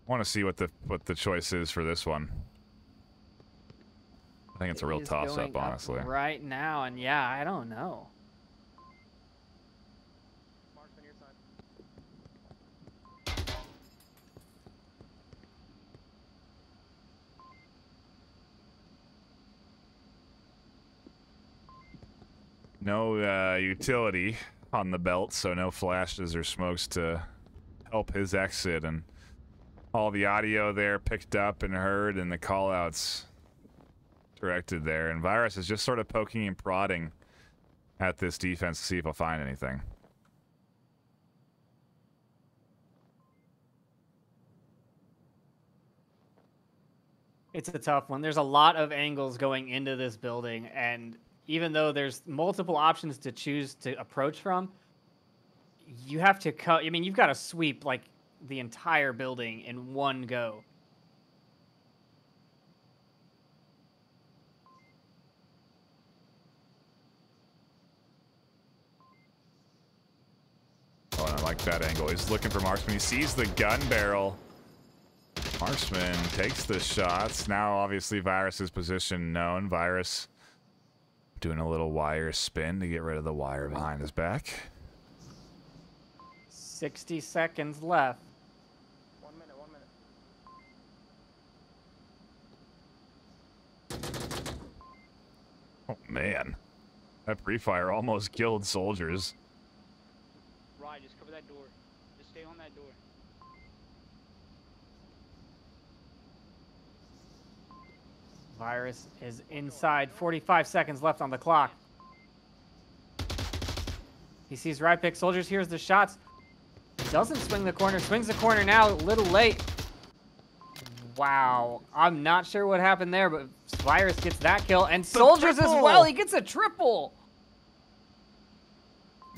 I want to see what the choice is for this one. I think it's a real toss-up, honestly. Right now, and yeah, I don't know. Marksman, your side. No utility on the belt, so no flashes or smokes to help his exit, and all the audio there picked up and heard, and the call-outs directed there. And Virus is just sort of poking and prodding at this defense to see if he'll find anything. It's a tough one. There's a lot of angles going into this building, and even though there's multiple options to choose to approach from, you have to cut. I mean, you've got to sweep like the entire building in one go. Oh, and I like that angle. He's looking for Marksman. He sees the gun barrel. Marksman takes the shots. Now, obviously, Virus's position known. Virus doing a little wire spin to get rid of the wire behind his back. 60 seconds left. 1 minute, 1 minute. Oh, man. That pre-fire almost killed soldiers. Right, just cover that door. Just stay on that door. Virus is inside. 45 seconds left on the clock. He sees right pick. Soldiers hears the shots. Doesn't swing the corner. Swings the corner now. A little late. Wow. I'm not sure what happened there, but Virus gets that kill. And Soldiers as well. He gets a triple.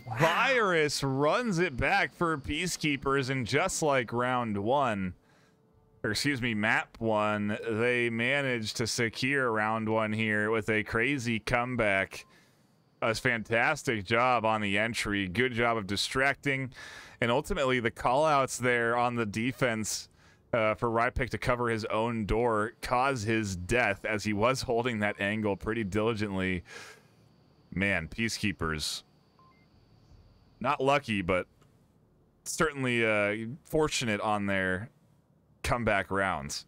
Wow. Virus runs it back for Peacekeepers, and just like round one, or excuse me, map one, they managed to secure round one here with a crazy comeback a fantastic job on the entry. Good job of distracting. And ultimately, the call-outs there on the defense for Rypick to cover his own door caused his death as he was holding that angle pretty diligently. Man, Peacekeepers. Not lucky, but certainly fortunate on their comeback rounds.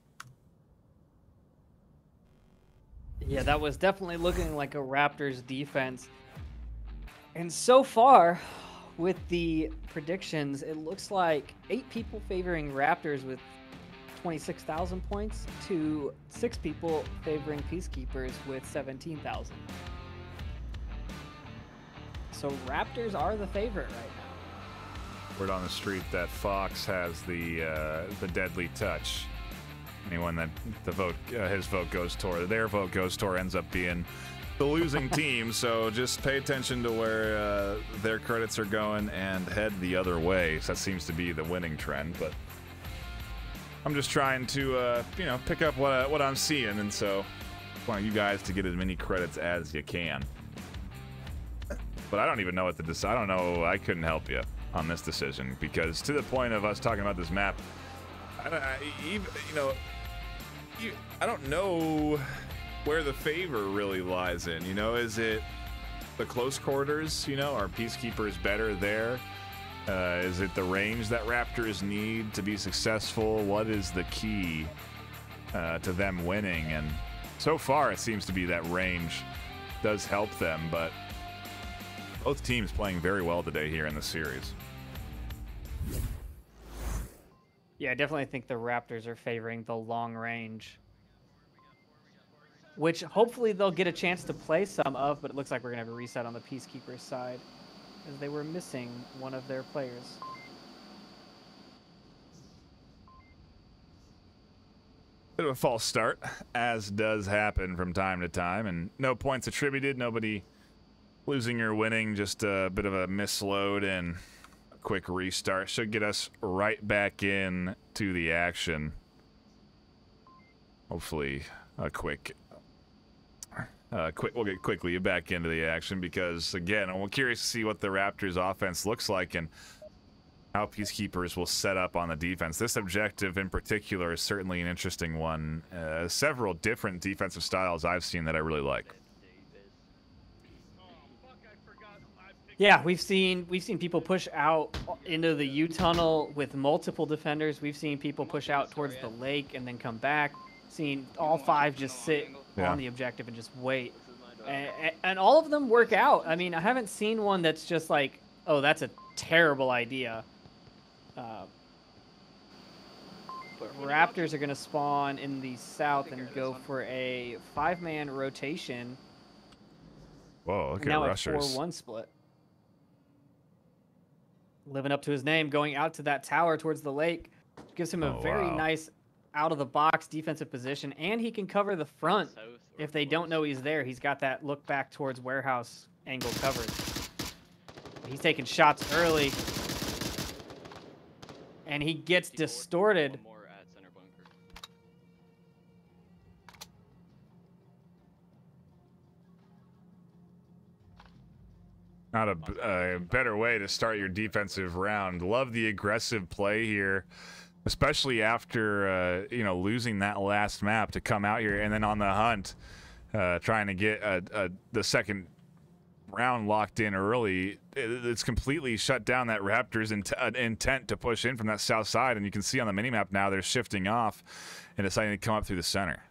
Yeah, that was definitely looking like a Raptors defense. And so far, with the predictions, it looks like 8 people favoring Raptors with 26,000 points to 6 people favoring Peacekeepers with 17,000. So Raptors are the favorite right now. Word on the street that Fox has the deadly touch. Anyone that his vote goes toward, their vote goes toward, ends up being the losing team. So just pay attention to where their credits are going and head the other way. So that seems to be the winning trend. But I'm just trying to pick up what I'm seeing, and so I want you guys to get as many credits as you can. But I don't even know what to decide. I don't know. I couldn't help you on this decision, because to the point of us talking about this map, I don't know where the favor really lies in. Is it the close quarters? Are Peacekeepers better there? Is it the range that Raptors need to be successful? What is the key to them winning? And so far, it seems to be that range does help them, but both teams playing very well today here in the series. Yeah, I definitely think the Raptors are favoring the long range, which hopefully they'll get a chance to play some of, but it looks like we're going to have a reset on the Peacekeepers side, as they were missing one of their players. Bit of a false start, as does happen from time to time, and no points attributed, nobody losing or winning, just a bit of a misload and a quick restart. Should get us right back in to the action. Hopefully a we'll get quickly back into the action, because again, I'm curious to see what the Raptors offense looks like and how Peacekeepers will set up on the defense. This objective in particular is certainly an interesting one. Several different defensive styles I've seen that I really like. Yeah, we've seen people push out into the U tunnel with multiple defenders. We've seen people push out towards the lake and then come back. Seen all 5 just sit on the objective and just wait. And all of them work out. I mean, I haven't seen one that's just like, oh, that's a terrible idea. But Raptors are going to spawn in the south and go for a 5-man rotation. Whoa, look at now rushers. Now a 4-1 split. Living up to his name, going out to that tower towards the lake. Gives him a very nice out-of-the-box defensive position, and he can cover the front. If they don't know he's there, he's got that look back towards warehouse angle covered. He's taking shots early, and he gets distorted. Not a better way to start your defensive round. Love the aggressive play here, especially after losing that last map, to come out here and then on the hunt, trying to get the second round locked in early. It's completely shut down that Raptors intent to push in from that south side, and you can see on the minimap now they're shifting off and deciding to come up through the center.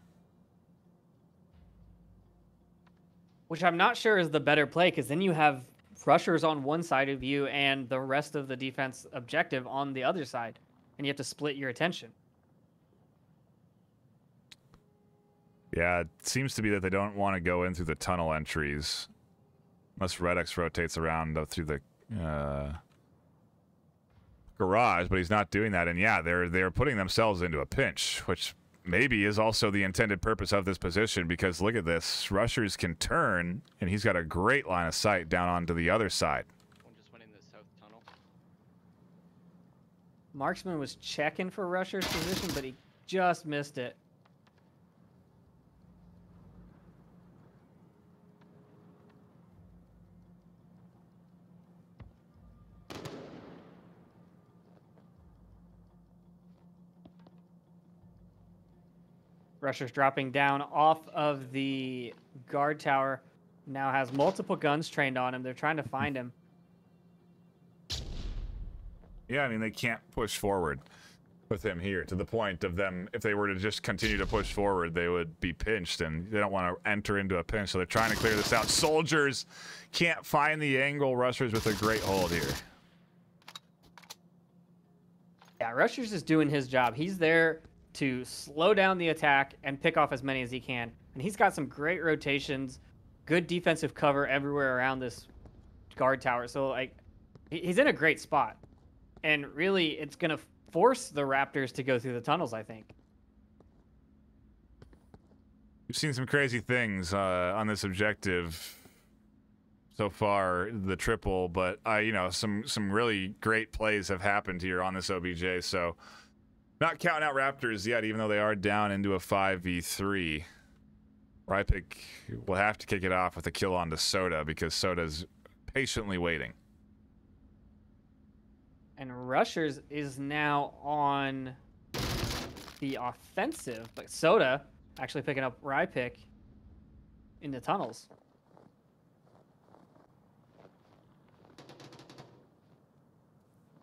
Which I'm not sure is the better play, because then you have rushers on one side of you and the rest of the defense objective on the other side, and you have to split your attention. Yeah, it seems to be that they don't want to go in through the tunnel entries unless Redx rotates around through the garage, but he's not doing that. And yeah, they're putting themselves into a pinch, which maybe is also the intended purpose of this position, because look at this. Rushers can turn, and he's got a great line of sight down onto the other side. Just went in the south tunnel. Marksman was checking for Rusher's position, but he just missed it. Rushers dropping down off of the guard tower. Now has multiple guns trained on him. They're trying to find him. Yeah, I mean, they can't push forward with him here to the point of them. If they were to just continue to push forward, they would be pinched, and they don't want to enter into a pinch, so they're trying to clear this out. Soldiers can't find the angle. Rushers with a great hold here. Yeah, Rushers is doing his job. He's there to slow down the attack and pick off as many as he can. And he's got some great rotations, good defensive cover everywhere around this guard tower. So, like, he's in a great spot. And really, it's going to force the Raptors to go through the tunnels, I think. We've seen some crazy things on this objective so far, the triple, but you know, some really great plays have happened here on this OBJ. So, not counting out Raptors yet, even though they are down into a 5v3. Rypick will have to kick it off with a kill onto Soda because Soda's patiently waiting. And Rushers is now on the offensive, but Soda actually picking up Rypick in the tunnels.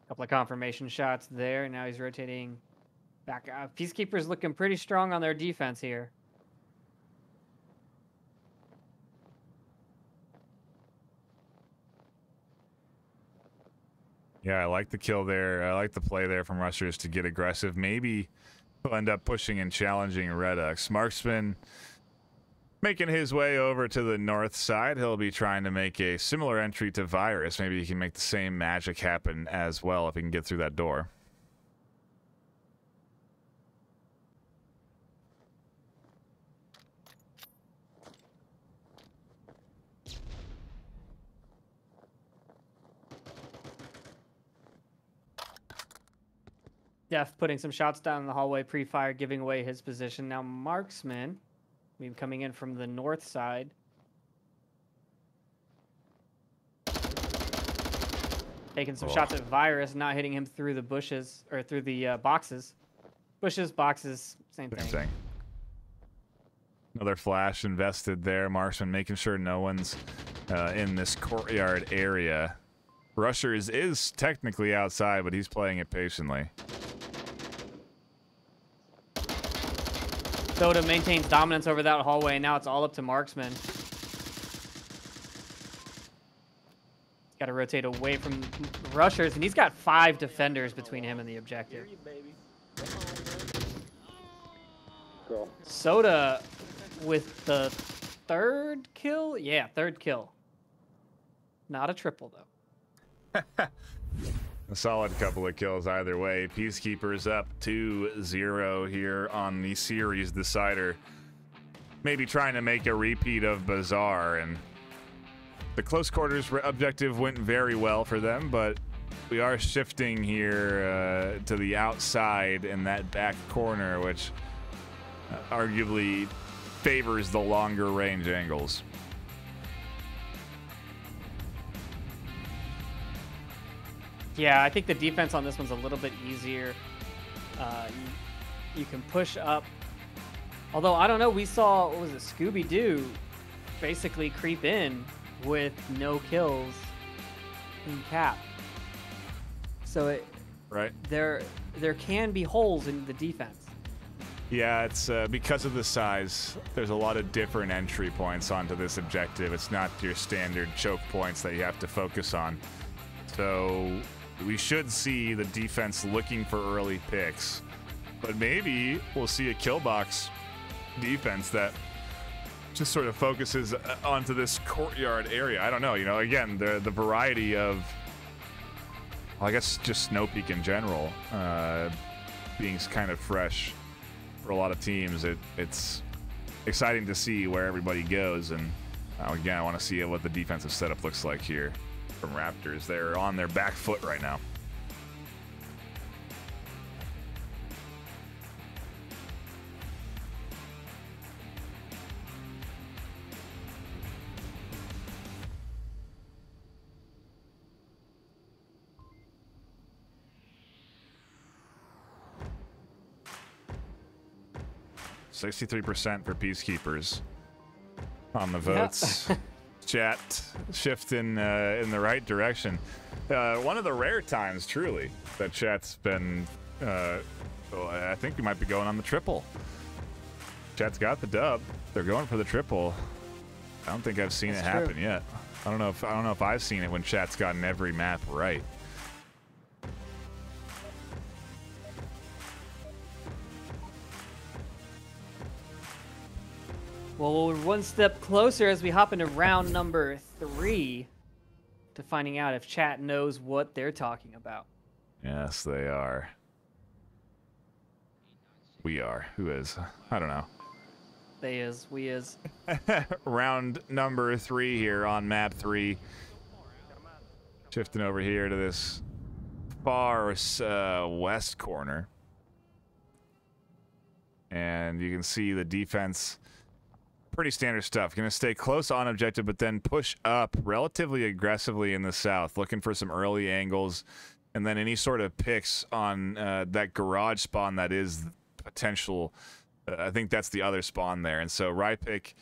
Couple of confirmation shots there. Now he's rotating back out. Peacekeepers looking pretty strong on their defense here. Yeah, I like the kill there. I like the play there from Rushers to get aggressive. Maybe he'll end up pushing and challenging Redux. Marksman making his way over to the north side. He'll be trying to make a similar entry to Virus. Maybe he can make the same magic happen as well if he can get through that door. Def putting some shots down in the hallway, pre-fire, giving away his position. Now Marksman, we've coming in from the north side. Taking some shots at Virus, not hitting him through the bushes, or through the boxes. Bushes, boxes, same thing. Another flash invested there. Marksman making sure no one's in this courtyard area. Rushers is technically outside, but he's playing it patiently. Soda maintains dominance over that hallway, and now it's all up to Marksman. Got to rotate away from Rushers, and he's got 5 defenders between him and the objective. Cool. Soda with the 3rd kill? Yeah, 3rd kill. Not a triple, though. A solid couple of kills either way. Peacekeepers up 2-0 here on the series decider. Maybe trying to make a repeat of Bazaar, and the close quarters objective went very well for them, but we are shifting here to the outside in that back corner, which arguably favors the longer range angles. Yeah, I think the defense on this one's a little bit easier. You can push up. Although, I don't know, we saw, what was it, Scooby-Doo basically creep in with no kills in cap. So there can be holes in the defense. Yeah, it's because of the size, there's a lot of different entry points onto this objective. It's not your standard choke points that you have to focus on. So we should see the defense looking for early picks, but maybe we'll see a kill box defense that just sort of focuses onto this courtyard area. I don't know, you know, again, the variety of, well, I guess just Snow Peak in general, being kind of fresh for a lot of teams. It's exciting to see where everybody goes, and again, I want to see what the defensive setup looks like here from Raptors. They're on their back foot right now. 63% for Peacekeepers on the votes. Chat shifting in the right direction. One of the rare times, truly, that chat's been. Well, I think we might be going on the triple. Chat's got the dub. They're going for the triple. I don't think I've seen it happen yet. I don't know if I've seen it when chat's gotten every map right. Well, we're one step closer as we hop into round number 3 to finding out if chat knows what they're talking about. Yes, they are. We are. Who is? I don't know. They is. We is. Round number 3 here on map 3. Shifting over here to this far west corner. And you can see the defense. Pretty standard stuff. Going to stay close on objective, but then push up relatively aggressively in the south, looking for some early angles, and then any sort of picks on that garage spawn that is potential. I think that's the other spawn there. And so Rypick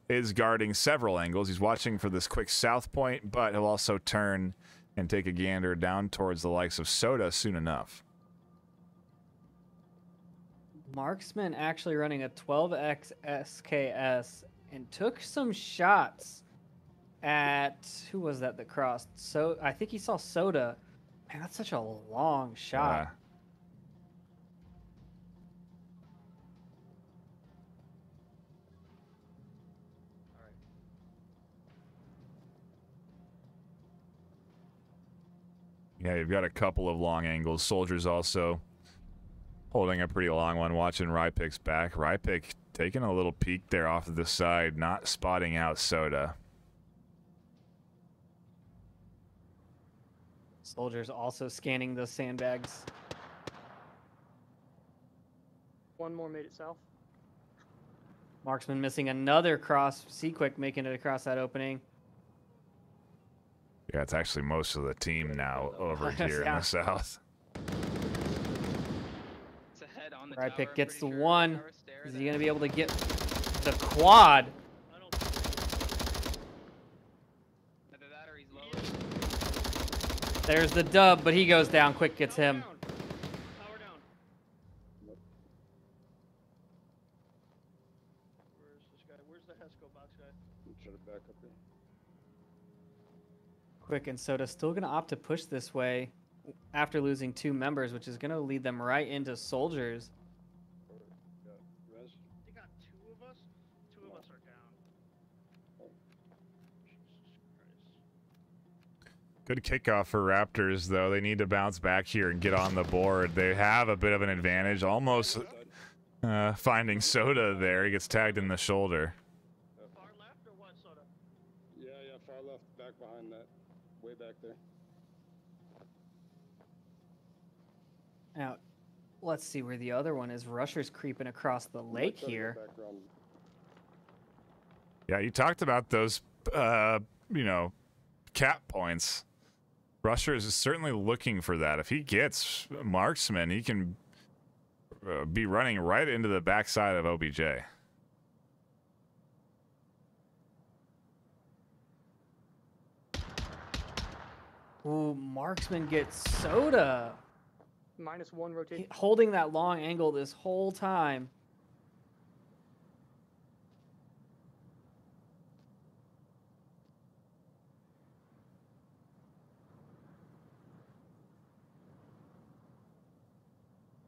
is guarding several angles. He's watching for this quick south point, but he'll also turn and take a gander down towards the likes of Soda soon enough. Marksman actually running a 12x SKS and took some shots at, who was that crossed? So I think he saw Soda. Man, that's such a long shot. Yeah, you've got a couple of long angles. Soldiers also holding a pretty long one, watching Rypick's back. Rypick taking a little peek there off to the side, not spotting out Soda. Soldiers also scanning those sandbags. One more made it south. Marksman missing another cross. Seaquick making it across that opening. Yeah, it's actually most of the team now over here in the south. Rypick gets the one. Is he going to be able to get the quad? There's the dub, but he goes down. Quick gets him. Power down. Where's this guy? Where's the Hesco box guy? I'm trying to back up here. Quick and Soda still going to opt to push this way after losing 2 members, which is going to lead them right into Soldiers. Res? They got 2 of us? 2 of us are down. Jesus Christ. Good kickoff for Raptors, though. They need to bounce back here and get on the board. They have a bit of an advantage, almost finding Soda there. He gets tagged in the shoulder. Far left or what, Soda? Yeah, far left, back behind that. Way back there. Now, let's see where the other one is. Rusher's creeping across the lake here. Yeah, you talked about those, cap points. Rushers is certainly looking for that. If he gets Marksman, he can be running right into the backside of OBJ. Ooh, Marksman gets Soda. -1 rotation. Holding that long angle this whole time.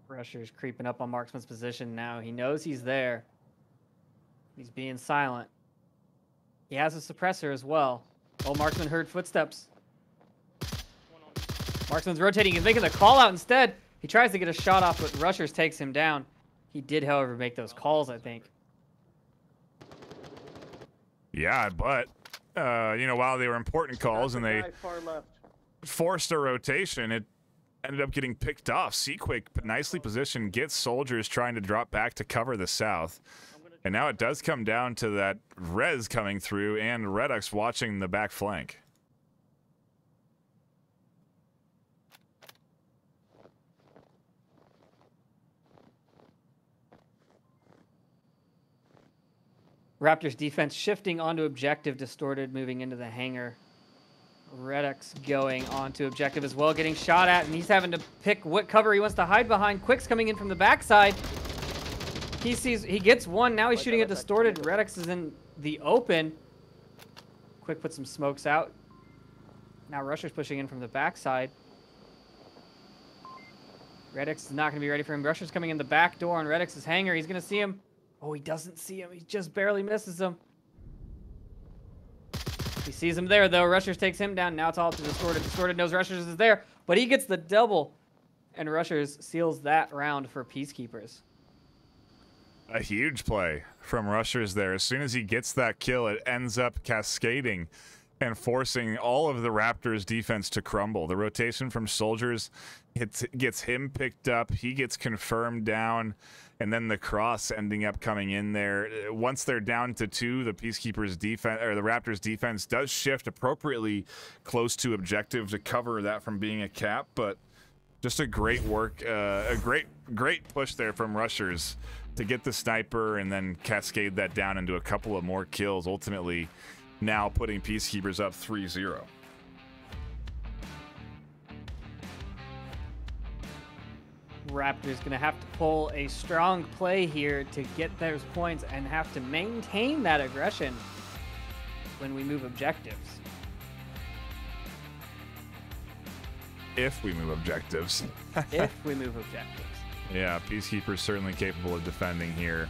Rusher's creeping up on Marksman's position now. He knows he's there. He's being silent. He has a suppressor as well. Oh, Marksman heard footsteps. Marksman's rotating. He's making the call out instead. He tries to get a shot off, but Rushers takes him down. He did, however, make those calls, I think. Yeah, but, while they were important calls and they Far left. forced a rotation, it ended up getting picked off. Seaquick, nicely positioned, gets Soldiers trying to drop back to cover the south. And now it does come down to that Rez coming through and Redux watching the back flank. Raptors defense shifting onto objective. Distorted moving into the hangar. Redux going onto objective as well, getting shot at, and he's having to pick what cover he wants to hide behind. Quick's coming in from the backside. He gets one. Now he's shooting at Distorted. Redux is in the open. Quick put some smokes out. Now Rusher's pushing in from the backside. Redux is not going to be ready for him. Rusher's coming in the back door on Redix's hangar. He's going to see him. Oh, he doesn't see him. He just barely misses him. He sees him there, though. Rushers takes him down. Now it's all up to Distorted. Distorted knows Rushers is there, but he gets the double, and Rushers seals that round for Peacekeepers. A huge play from Rushers there. As soon as he gets that kill, it ends up cascading and forcing all of the Raptors' defense to crumble. The rotation from Soldiers gets him picked up. He gets confirmed down. And then the cross ending up coming in there. Once they're down to 2, the Peacekeepers defense, or the Raptors defense, does shift appropriately close to objective to cover that from being a cap. But just a great work, a great push there from Rushers to get the sniper and then cascade that down into a couple of more kills. Ultimately, now putting Peacekeepers up 3-0. Raptors going to have to pull a strong play here to get those points and have to maintain that aggression when we move objectives. If we move objectives. If we move objectives. Yeah, Peacekeepers certainly capable of defending here.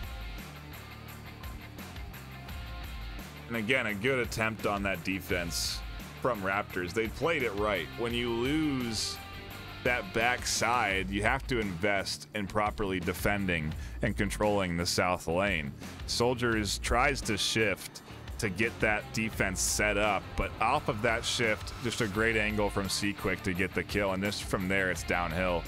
And again, a good attempt on that defense from Raptors. They played it right. When you lose that backside, you have to invest in properly defending and controlling the south lane. Soldiers tries to shift to get that defense set up, but off of that shift, just a great angle from C-Quick to get the kill, and this from there, it's downhill.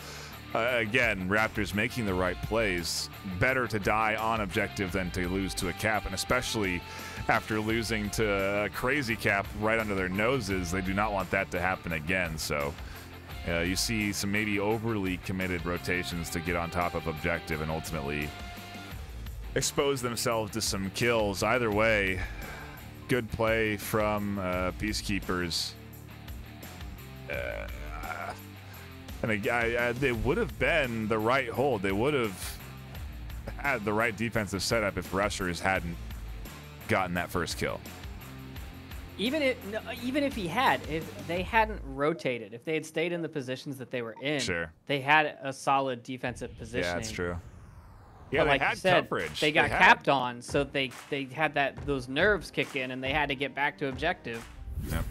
Again, Raptors making the right plays. Better to die on objective than to lose to a cap, and especially after losing to a crazy cap right under their noses, they do not want that to happen again. So you see some maybe overly committed rotations to get on top of objective and ultimately expose themselves to some kills. Either way, good play from Peacekeepers. And they would have been the right hold. They would have had the right defensive setup if Rushers hadn't gotten that first kill. Even if he had, if they hadn't rotated, if they had stayed in the positions that they were in, sure, they had a solid defensive positioning. Yeah, that's true. Yeah, but they like had you said, coverage. They got capped on, so they had those nerves kick in, and they had to get back to objective. Yep.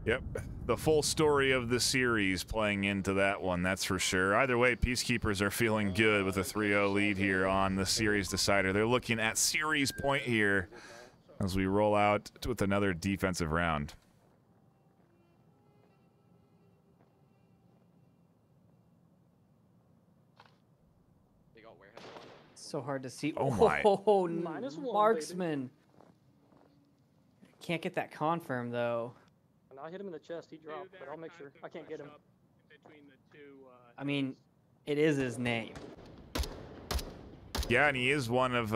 Yep. The full story of the series playing into that one, that's for sure. Either way, Peacekeepers are feeling good with a 3-0 lead here on the series decider. They're looking at series point here as we roll out with another defensive round. So hard to see. Oh my. Oh, -1, marksman. Can't get that confirm, though. I hit him in the chest. He dropped, but I'll make sure. I can't get him. I mean, it is his name. Yeah, and he is one of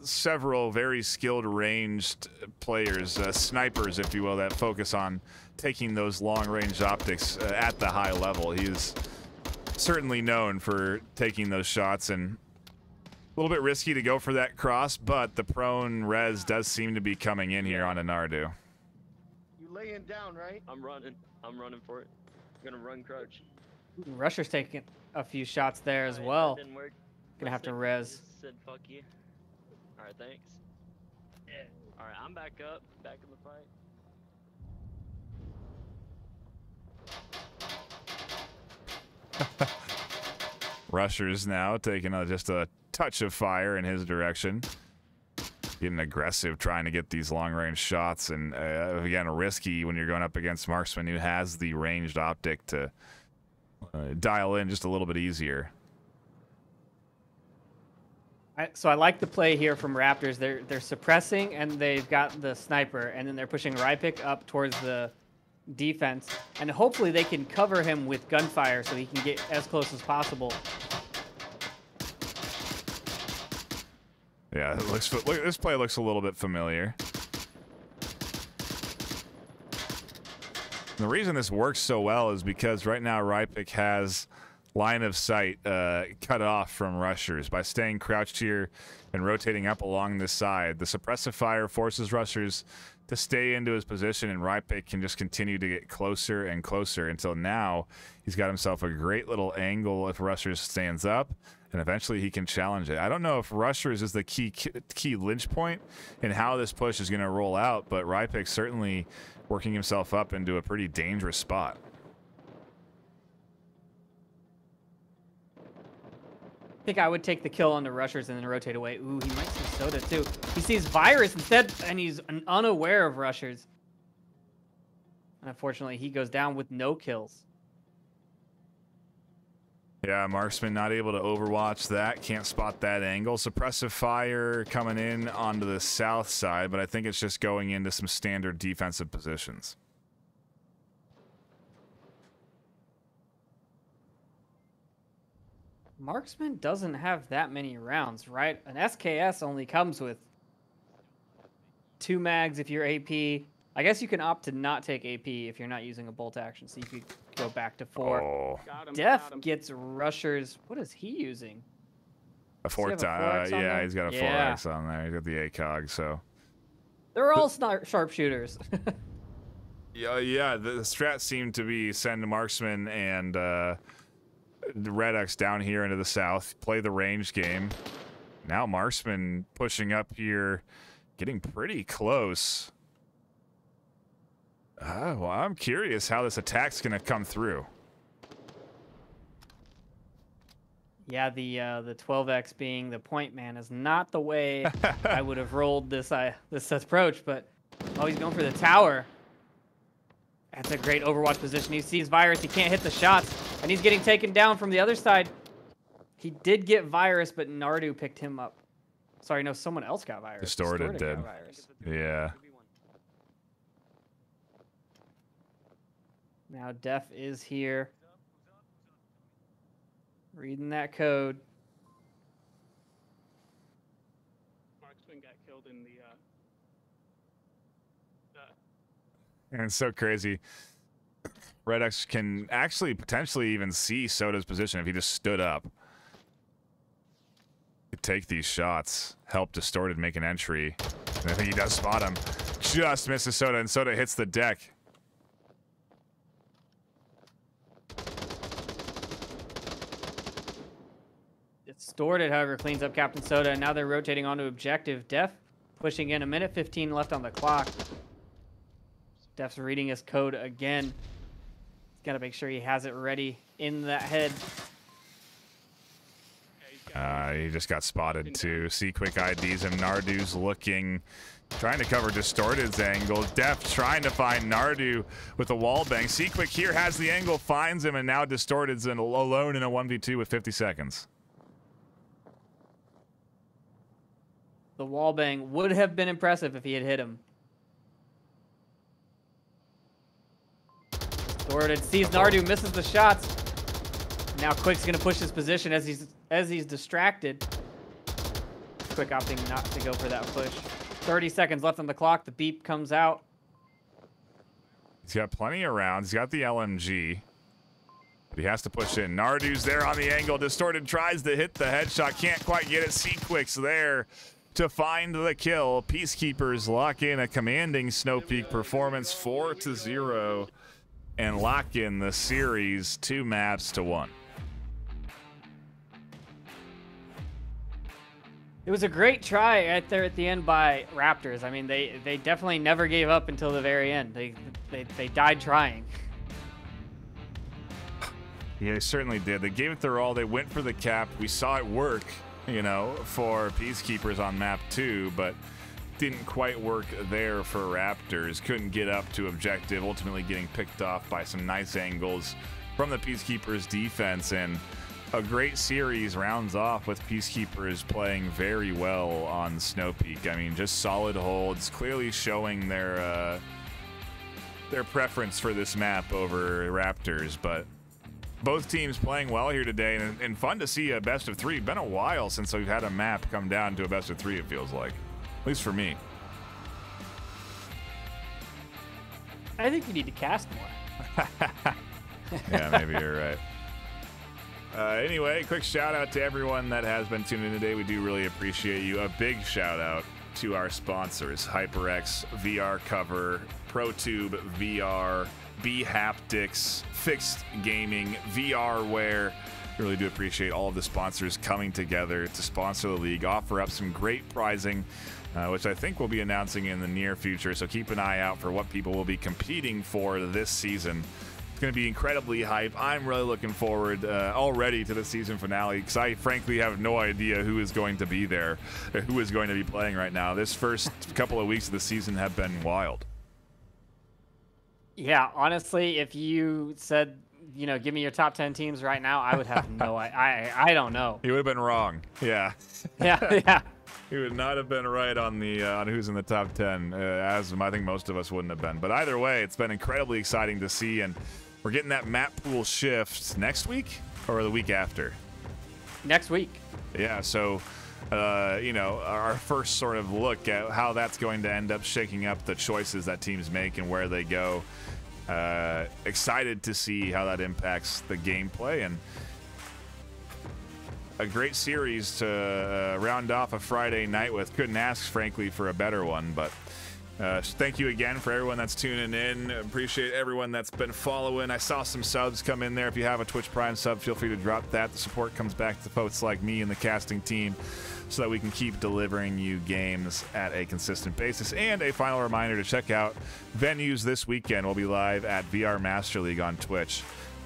several very skilled ranged players, snipers, if you will, that focus on taking those long-range optics at the high level. He's certainly known for taking those shots, and a little bit risky to go for that cross, but the prone res does seem to be coming in here on a Nardu. You laying down, right? I'm running for it. I'm gonna run crouch. Rusher's taking a few shots there as well. That didn't work. Gonna have to res. Said fuck you. All right, thanks. Yeah. All right, I'm back up, back in the fight. Rushers now taking just a touch of fire in his direction. Getting aggressive, trying to get these long-range shots, and again, risky when you're going up against Marksman, who has the ranged optic to dial in just a little bit easier. So I like the play here from Raptors. They're suppressing, and they've got the sniper, and then they're pushing Rypic up towards the defense, and hopefully they can cover him with gunfire so he can get as close as possible. Yeah, it looks. Look, this play looks a little bit familiar. The reason this works so well is because right now Rypik has line of sight cut off from rushers by staying crouched here and rotating up along this side. The suppressive fire forces rushers to stay into his position, and Rypik can just continue to get closer and closer until now he's got himself a great little angle if rushers stands up, and eventually he can challenge it. I don't know if rushers is the key lynch point in how this push is going to roll out, but Rypik certainly working himself up into a pretty dangerous spot. I think I would take the kill on the rushers and then rotate away. Ooh, he might see Soda too. He sees Virus instead, and he's unaware of rushers. And unfortunately, he goes down with no kills. Yeah, Marksman not able to overwatch that. Can't spot that angle. Suppressive fire coming in onto the south side, but I think it's just going into some standard defensive positions. Marksman doesn't have that many rounds, right? An SKS only comes with 2 mags if you're AP. I guess you can opt to not take AP if you're not using a bolt action, so you could go back to 4. Oh. Def gets rushers. What is he using? A 4 yeah, there? He's got a 4X on there. He's got the ACOG, so. They're all sharpshooters. Yeah, the strat seemed to be send Marksman and the Red X down here into the south, play the range game. Now Marksman pushing up here, getting pretty close. Well, I'm curious how this attack's going to come through. Yeah, the 12X being the point man is not the way I would have rolled this approach, but he's going for the tower. That's a great Overwatch position. He sees Virus, he can't hit the shots, and he's getting taken down from the other side. He did get Virus, but Nardu picked him up. Sorry, no, someone else got Virus. Distorted did. Yeah. Now Def is here. Reading that code. Marksman got killed in the And it's so crazy. Red X can actually potentially even see Soda's position if he just stood up. Could take these shots, help Distorted make an entry. And I think he does spot him. Just misses Soda, and Soda hits the deck. Distorted, however, cleans up Captain Soda, and now they're rotating onto objective. Def pushing in, 1:15 left on the clock. Def's reading his code again. He's got to make sure he has it ready in that head. He just got spotted too. C-Quick IDs him. Nardu's looking, trying to cover Distorted's angle. Def trying to find Nardu with a wall bang. C-Quick here has the angle, finds him, and now Distorted's alone in a 1v2 with 50 seconds. The wall bang would have been impressive if he had hit him. Distorted sees Nardu, misses the shots. Now Quick's gonna push his position as he's distracted. Quick opting not to go for that push. 30 seconds left on the clock. The beep comes out. He's got plenty of rounds. He's got the LMG. But he has to push in. Nardu's there on the angle. Distorted tries to hit the headshot. Can't quite get it. C-Quick's there to find the kill. Peacekeepers lock in a commanding Snow Peak performance, 4-0, and lock in the series 2-1. It was a great try right there at the end by Raptors. I mean, they definitely never gave up until the very end. They died trying. Yeah, they certainly did. They gave it their all. They went for the cap. We saw it work, you know, for Peacekeepers on map 2, but didn't quite work there for Raptors. Couldn't get up to objective, ultimately getting picked off by some nice angles from the Peacekeepers defense, and a great series rounds off with Peacekeepers playing very well on Snow Peak. I mean, just solid holds, clearly showing their preference for this map over Raptors, but both teams playing well here today, and fun to see a best of 3. Been a while since we've had a map come down to a best of 3, it feels like. At least for me. I think you need to cast more. Yeah, maybe you're right. Anyway, quick shout out to everyone that has been tuning in today. We do really appreciate you. A big shout out to our sponsors, HyperX, VR Cover, ProTube VR, B Haptics, Fixed Gaming, VRware. Really do appreciate all of the sponsors coming together to sponsor the league, offer up some great prizing, which I think we'll be announcing in the near future. So keep an eye out for what people will be competing for this season. It's going to be incredibly hype. I'm really looking forward already to the season finale because I frankly have no idea who is going to be there, who is going to be playing right now. This first couple of weeks of the season have been wild. Yeah, honestly, if you said, you know, give me your top 10 teams right now, I would have no I don't know. You would have been wrong. Yeah. Yeah. He would not have been right on the on who's in the top 10, as I think most of us wouldn't have been. But either way, it's been incredibly exciting to see, and we're getting that map pool shift next week or the week after. Next week. Yeah, so you know, our first sort of look at how that's going to end up shaking up the choices that teams make and where they go. Excited to see how that impacts the gameplay, and a great series to round off a Friday night with. Couldn't ask, frankly, for a better one. But thank you again for everyone that's tuning in. Appreciate everyone that's been following. I saw some subs come in there. If you have a Twitch Prime sub, feel free to drop that. The support comes back to folks like me and the casting team so that we can keep delivering you games at a consistent basis. And a final reminder to check out venues this weekend. We'll be live at VR Master League on Twitch,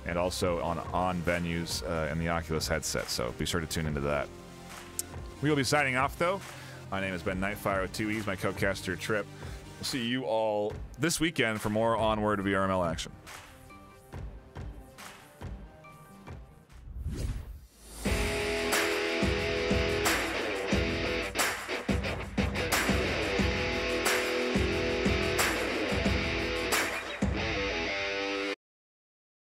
and also on venues in the Oculus headset, so be sure to tune into that. We will be signing off, though. My name has been NightFiree with 2 E's, my co-caster Trip. We'll see you all this weekend for more Onward VRML action.